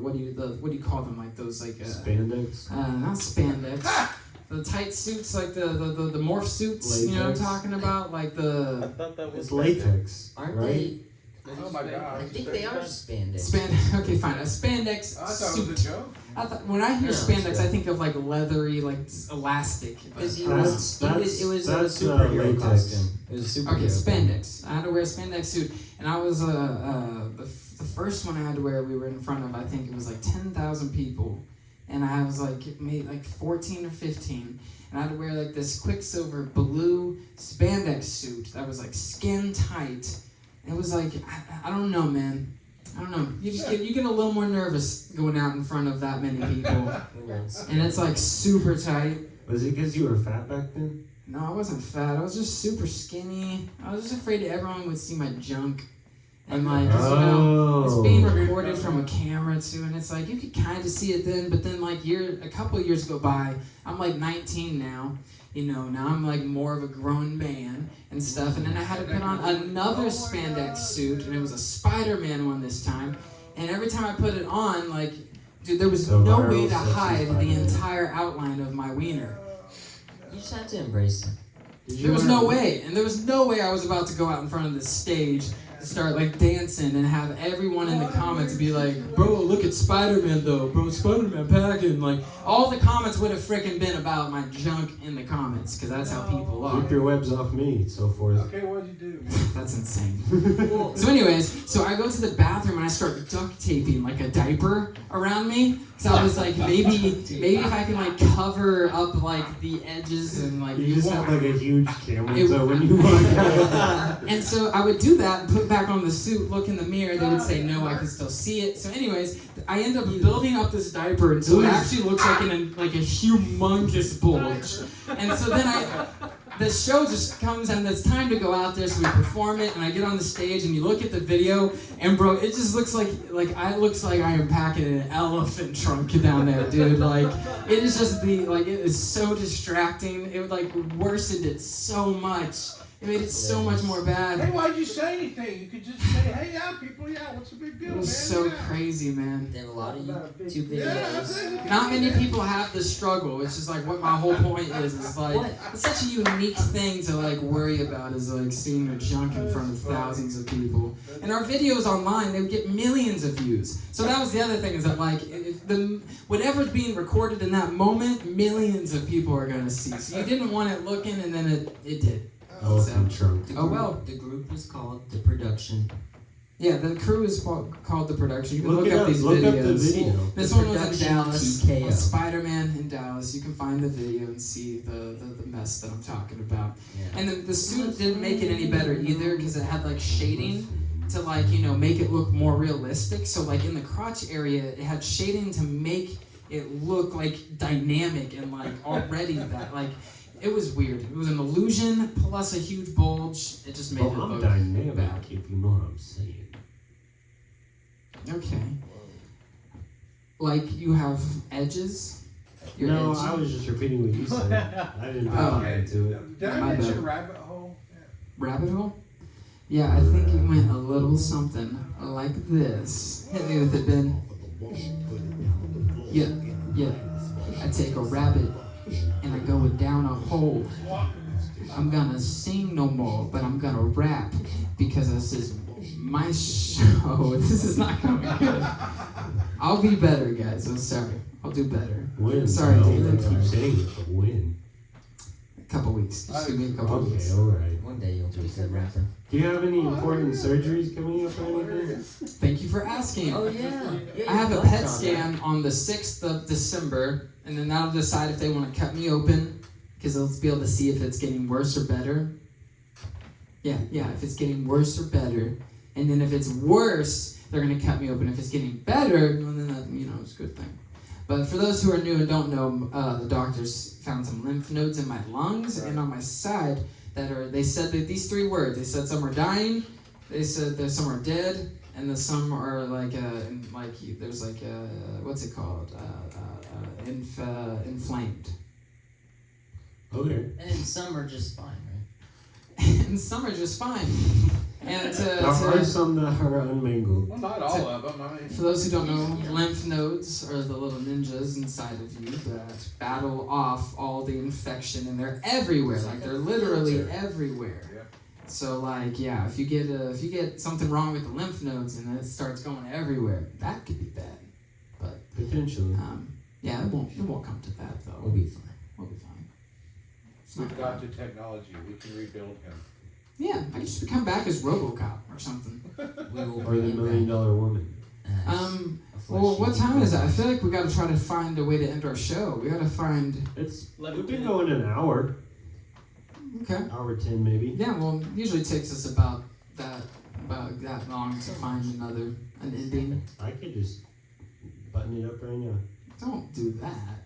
what do you call them, like those like Spandex? not spandex, the tight suits, like the morph suits. You know what I'm Latex. talking about, like I the thought that was It's latex, Aren't right? they? Oh my god. I think they are spandex. Okay, fine, a spandex I thought it suit. was a joke. I thought, when I hear No, spandex, it's I think of like leathery, like elastic. but- Because That's- it was a that's, superhero latex. costume. It was a superhero. Okay, spandex. I had to wear a spandex suit, and I was the first one I had to wear. We were in front of, I think it was like 10,000 people, and I was like maybe like 14 or 15, and I had to wear like this Quicksilver blue spandex suit that was like skin tight. It was like I don't know, man. I don't know. You get a little more nervous going out in front of that many people, and it's like super tight. Was it because you were fat back then? No, I wasn't fat. I was just super skinny. I was just afraid everyone would see my junk. And like, 'cause, you know, it's being recorded from a camera too, and it's like you could kind of see it then, but then like a couple years go by. I'm like 19 now. You know, now I'm like more of a grown man and stuff. And then I had to put on another spandex suit, and it was a Spider-Man one this time. And every time I put it on, like Dude, there was The no viral way to sexy hide the Spider-Man. entire outline of my wiener. You just have to embrace it. There was no way, and there was no way I was about to go out in front of the stage and start like dancing and have everyone in the comments be like, bro, look at Spider-Man though, bro, Spider-Man packing. Like, all the comments would have freaking been about my junk in the comments, because that's how people are. Keep your webs off me, so forth. Okay, what'd you do, man? That's insane. So anyways, so I go to the bathroom and I start duct taping like a diaper around me. So I was like, maybe if I can like cover up like the edges and like You just have like a huge camera, It- so when you walk out, And so I would do that, put back on the suit, look in the mirror. They would say, no, I can still see it. So anyways, I end up building up this diaper until it actually looks like a humongous bulge. And so then the show just comes and it's time to go out there, so we perform it, and I get on the stage and you look at the video, and bro, it just looks like I am packing an elephant trunk down there, dude. Like, it is just it is so distracting. It like worsened it so much. It made it so much more bad. Hey, why'd you say anything? You could just say, hey, yeah, people, yeah, what's the big deal, It man? was so Yeah. crazy, man. They have a lot of YouTube Yeah, videos. Not many people have the struggle, which is like what my whole point is. It's like, it's such a unique thing to like worry about, is like seeing your junk in front of thousands of people. And our videos online, they would get millions of views. So that was the other thing, is that like, if whatever's being recorded in that moment, millions of people are gonna see. So you didn't want it looking, and then it did. elephant trunk. Oh well. The group was called The Production. Yeah, the crew is called The Production. You can Look look it up up. these Look videos. up the video. This The one was in Production Dallas. TKO. Spider-Man in Dallas. You can find the video and see the mess that I'm talking about. Yeah. And the suit didn't make it any better either, because it had like shading to like, make it look more realistic. So like in the crotch area, it had shading to make it look like dynamic and like already that like, it was weird. It was an illusion plus a huge bulge. It just made it I'm look dynamic, bad. if you know what I'm saying. Okay. Like you have edges? You're No, edgy? I was just repeating what you said. I didn't put Oh. that into it. Did I My mention bad. rabbit hole? Rabbit hole? Yeah, I think it went a little something like this. Hit me with it, Ben. Yeah. I take a rabbit and I go down a hole. I'm gonna sing no more, but I'm gonna rap, because this is my show. This is not gonna be good. I'll be better, guys. I'm sorry. I'll do better. When? Sorry, No, David. I keep saying it, but when? A couple weeks. Just give me a couple Okay, weeks. alright. One day you'll be a good rapper. Do you have any important surgeries coming up or anything? Thank you for asking. Oh yeah. I have a PET scan on the 6th of December, and then that'll decide if they want to cut me open, because they'll be able to see if it's getting worse or better. Yeah, if it's getting worse or better. And then if it's worse, they're going to cut me open. If it's getting better, well, then that, it's a good thing. But for those who are new and don't know, the doctors found some lymph nodes in my lungs and on my side they said that these 3 words. They said some are dying, they said that some are dead, and that some are there's what's it called? Inflamed. Okay. And some are just fine, right? And some are just fine. And There are some that are unmangled. Well, not all of them. I mean, for those who don't know, lymph nodes are the little ninjas inside of you that battle off all the infection, and they're everywhere. Like they're literally everywhere. Yeah. So if you get something wrong with the lymph nodes and it starts going everywhere, that could be bad. But Potentially. it won't come to that though. We'll be fine. We'll be fine. It's not we've bad. got the technology. We can rebuild him. Yeah, I could just come back as RoboCop or something. We will Or the bring $1 Million it Woman. back as a Well, what fleshy time is it? I robot. feel like we got to try to find a way to end our show. We got to find. We've been going an hour. Okay. Hour 10 maybe. Yeah. Well, usually it takes us about that long to find an ending. I could just button it up right now. Don't do that.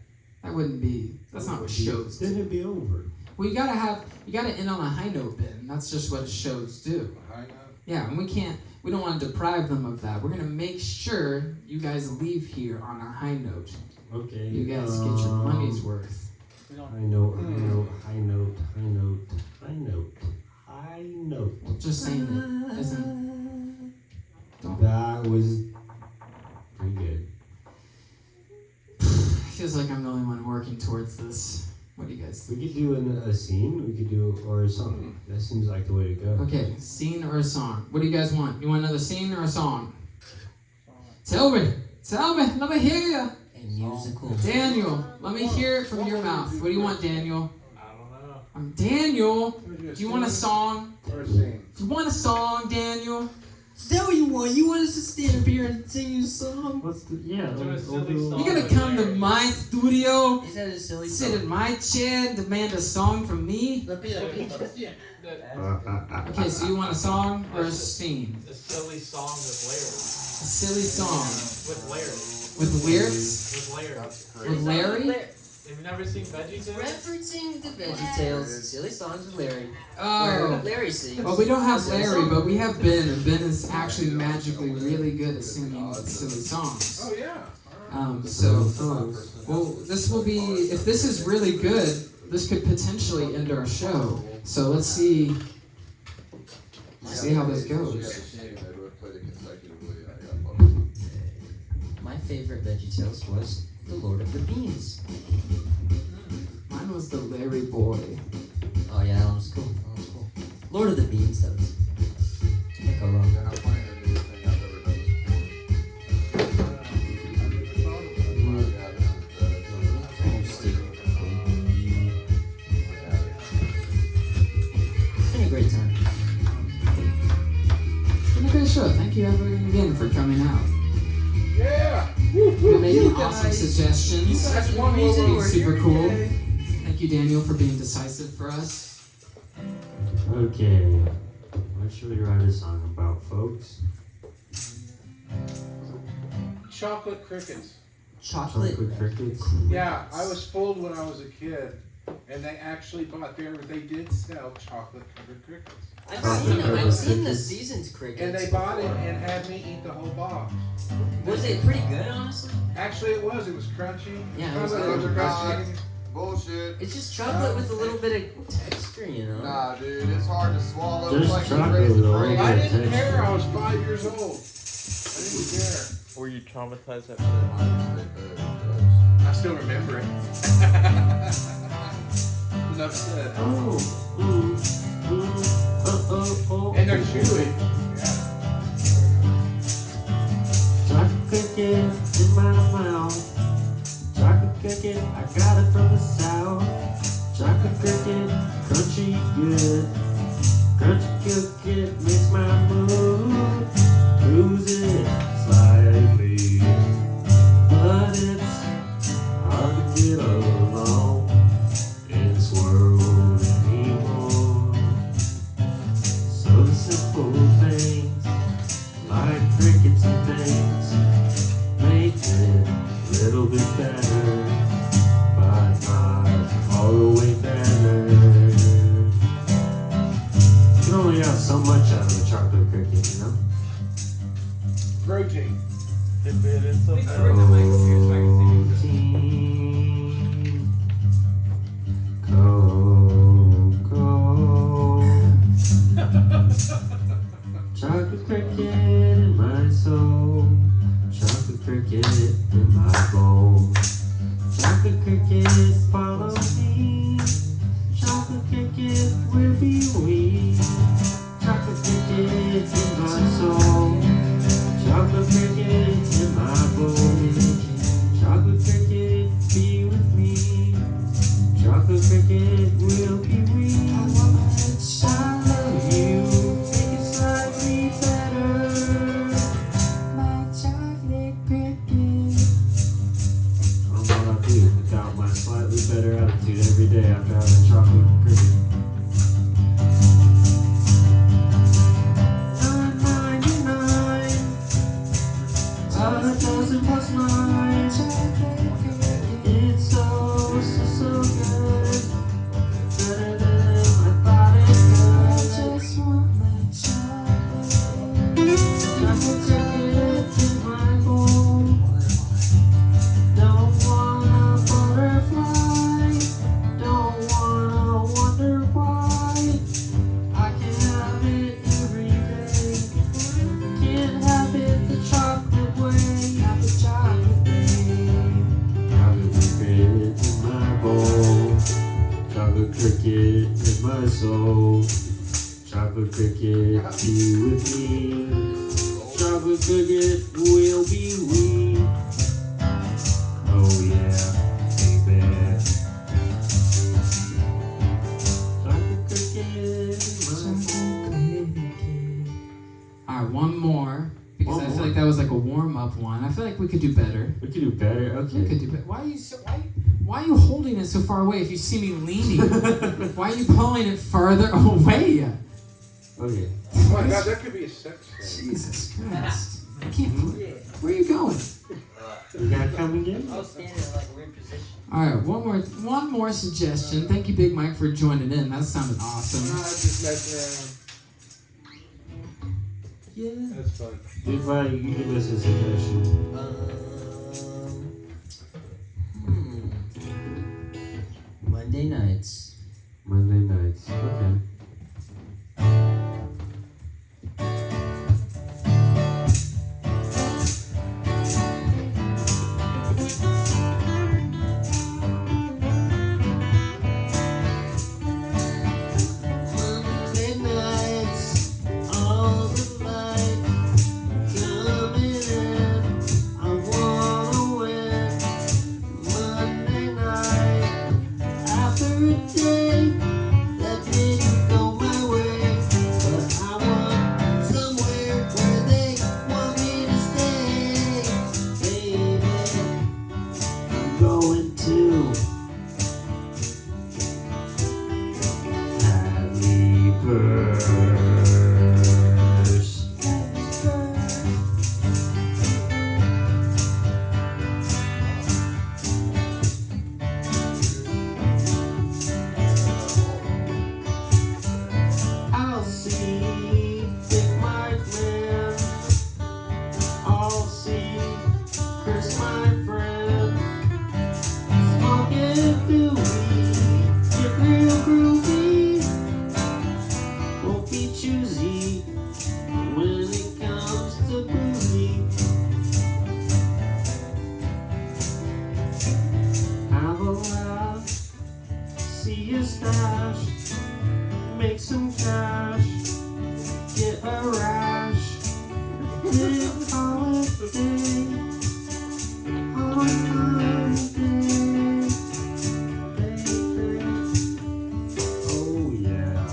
That wouldn't be. That's not what shows Then do. it'd be over. Well, you gotta end on a high note, Ben. That's just what shows do. I know. Yeah, and we don't want to deprive them of that. We're gonna make sure you guys leave here on a high note. Okay. You guys get your money's worth. High note, high note, high note, high note, high note, high note. Well, just saying it isn't. Don't. That was pretty good. feels like I'm the only one working towards this. What do you guys We think? could do a scene. We could do or a song. That seems like the way to go. Okay, scene or a song? What do you guys want? You want another scene or a song? Tell me, let me hear you. A musical. Daniel, let me hear it from your mouth. What do you want, Daniel? I don't know. Daniel, do you want a song? Or a scene? Do you want a song, Daniel? Is that what you want? You want us to stand up here and sing you a song? Let's do, yeah. Do a we'll silly do- song. You gonna come to my studio, Is that a silly sit in my chair, and demand a song from me? Okay, so you want a song or a scene? A silly song with A silly song layers. with lyrics? With layers. With Larry? Have you never seen VeggieTales? Referencing the VeggieTales, silly songs with Larry. Oh. Larry sings. Well, we don't have Silly Larry, song. but we have Ben, and Ben is actually magically really good at singing silly songs. Oh, yeah. So, well, this will be, if this is really good, this could potentially end our show. So let's see how this goes. My favorite VeggieTales was The Lord of the Beans. Mine was the Larry Boy. Oh yeah, that one was cool. That was cool. Lord of the Beans, that was. Can't go wrong. It's been a great time. It's been a great show. Thank you everyone again for coming out. Yeah. You made You awesome guys- suggestions. That's one Being over super here. cool. Thank you, Daniel, for being decisive for us. Okay. What should we write a song about, folks? Chocolate crickets. Chocolate. Chocolate crickets. Yeah, I was fooled when I was a kid, and they actually they did sell chocolate covered crickets. I've seen the seasoned crickets. And they bought it and had me eat the whole box. Was it pretty good, honestly? Actually, it was crunchy. Yeah, it was Chocolate good. crunchy. Bullshit. It's just chocolate with a little bit of texture, you know? Nah, dude, it's hard to swallow. Just It's like chocolate Raisin with a Bran. little I bit of didn't care. texture. I was 5 years old. I didn't care. Were you traumatized after that? I still remember it. Enough said. And they're chewy. Chocolate cricket in my mouth. Chocolate cricket, I got it from the south. Chocolate cricket, crunchy good. Crunchy cricket makes my mood. Lose it slightly, but it's hard to get along in this world anymore. So the simple things, like crickets and things, make it a little bit better, but not all the way better. You can only have so much out of a chocolate cricket, you know? Protein. Dip it in some Chocolate cricket in my soul, chocolate cricket in my bowl. Chocolate cricket follow me, chocolate cricket will be we. Chocolate cricket in my soul, chocolate cricket in my bowl. Chocolate cricket be with me, chocolate cricket will be we. I love you, make it slightly better. My chocolate cricket. I don't know what I do without my slightly better attitude every day after having chocolate cricket. 9.99, a dozen plus 9. It's so good. Better than I thought it could. I just want my chocolate. Chocolate cricket in my bowl. Don't want a butterfly. Don't wanna wonder why. I can have it every day. Can't have it the chocolate way. Have the chocolate way. cricket in my soul. Chocolate cricket, be with me. Chocolate cricket will be we. Oh yeah, baby. Chocolate cricket in my soul. All right, one more. Because One I feel more. like that was like a warm-up one. I feel like we could do better. We could do better. We Okay. could do better. Why are you holding it so far away? If you see me leaning, why are you pulling it farther away? Okay. Oh my god, that could be a sex thing. Jesus Christ! I can't. Where are you going? You gotta come again? I was standing in like a weird position. All right, one more suggestion. Thank you, Big Mike, for joining in. That sounded awesome. Just messing Yeah. around. That's fun. If you give us a suggestion. Monday nights. Monday nights. Okay. Monday nights, all the lights coming in. I wanna win. Monday night, after a day that didn't go my way, but I want somewhere where they want me to stay. Baby, I'm going to Hadley-Verse. I'll see Big Mike Man. I'll see Chris, my friend. Smoking through weed, get real groovy. Won't be choosy when it comes to booty. Have a laugh, see a stash. Make some cash, get a rash, big holiday, baby. Oh yeah.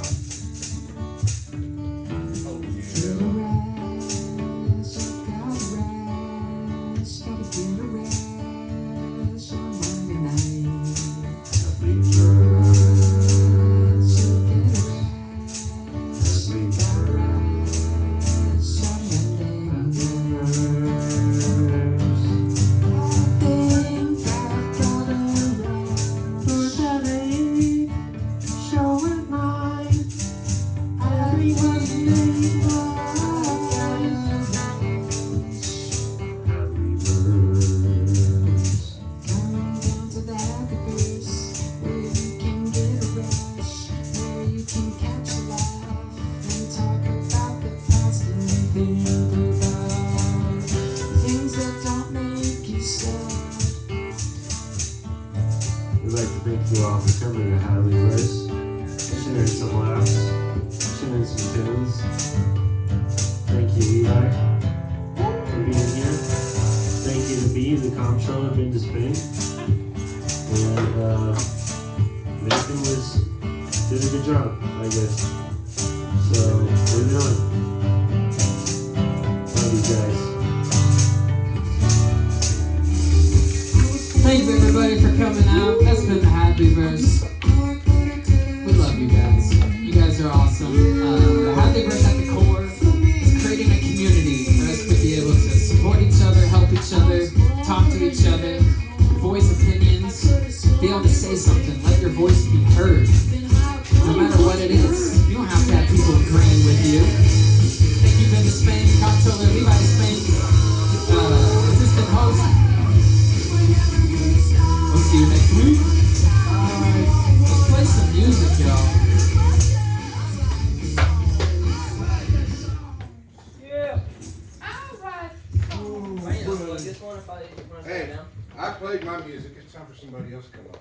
Hadley-Verse. Coming down to the Hadley-Verse, where you can get a rush, where you can catch a laugh and talk about the past and think about things that don't make you sad. We'd like to thank you all for coming to Hadley-Verse, sharing some laughs, sharing some tunes. Thank you, Eli, for being here. Thank you to B, the comptroller of DeSpain. And Nathan did a good job, I guess. So, moving on. Love you guys. Thank you everybody for coming out. That's been the Hadley-Verse. We love you guys. You guys are awesome. The Hadley-Verse at the core is creating a community for us to be able to support each other, help each other, talk to each other, voice opinions, be able to say something, let your voice be heard. No matter what it is. You don't have to have people agreeing with you. Thank you, Ben DeSpain, comptroller Levi DeSpain, assistant host. We'll see you next week. Let's play some music, y'all. This one if I want to Hey. sit down. I played my music. It's time for somebody else to come up.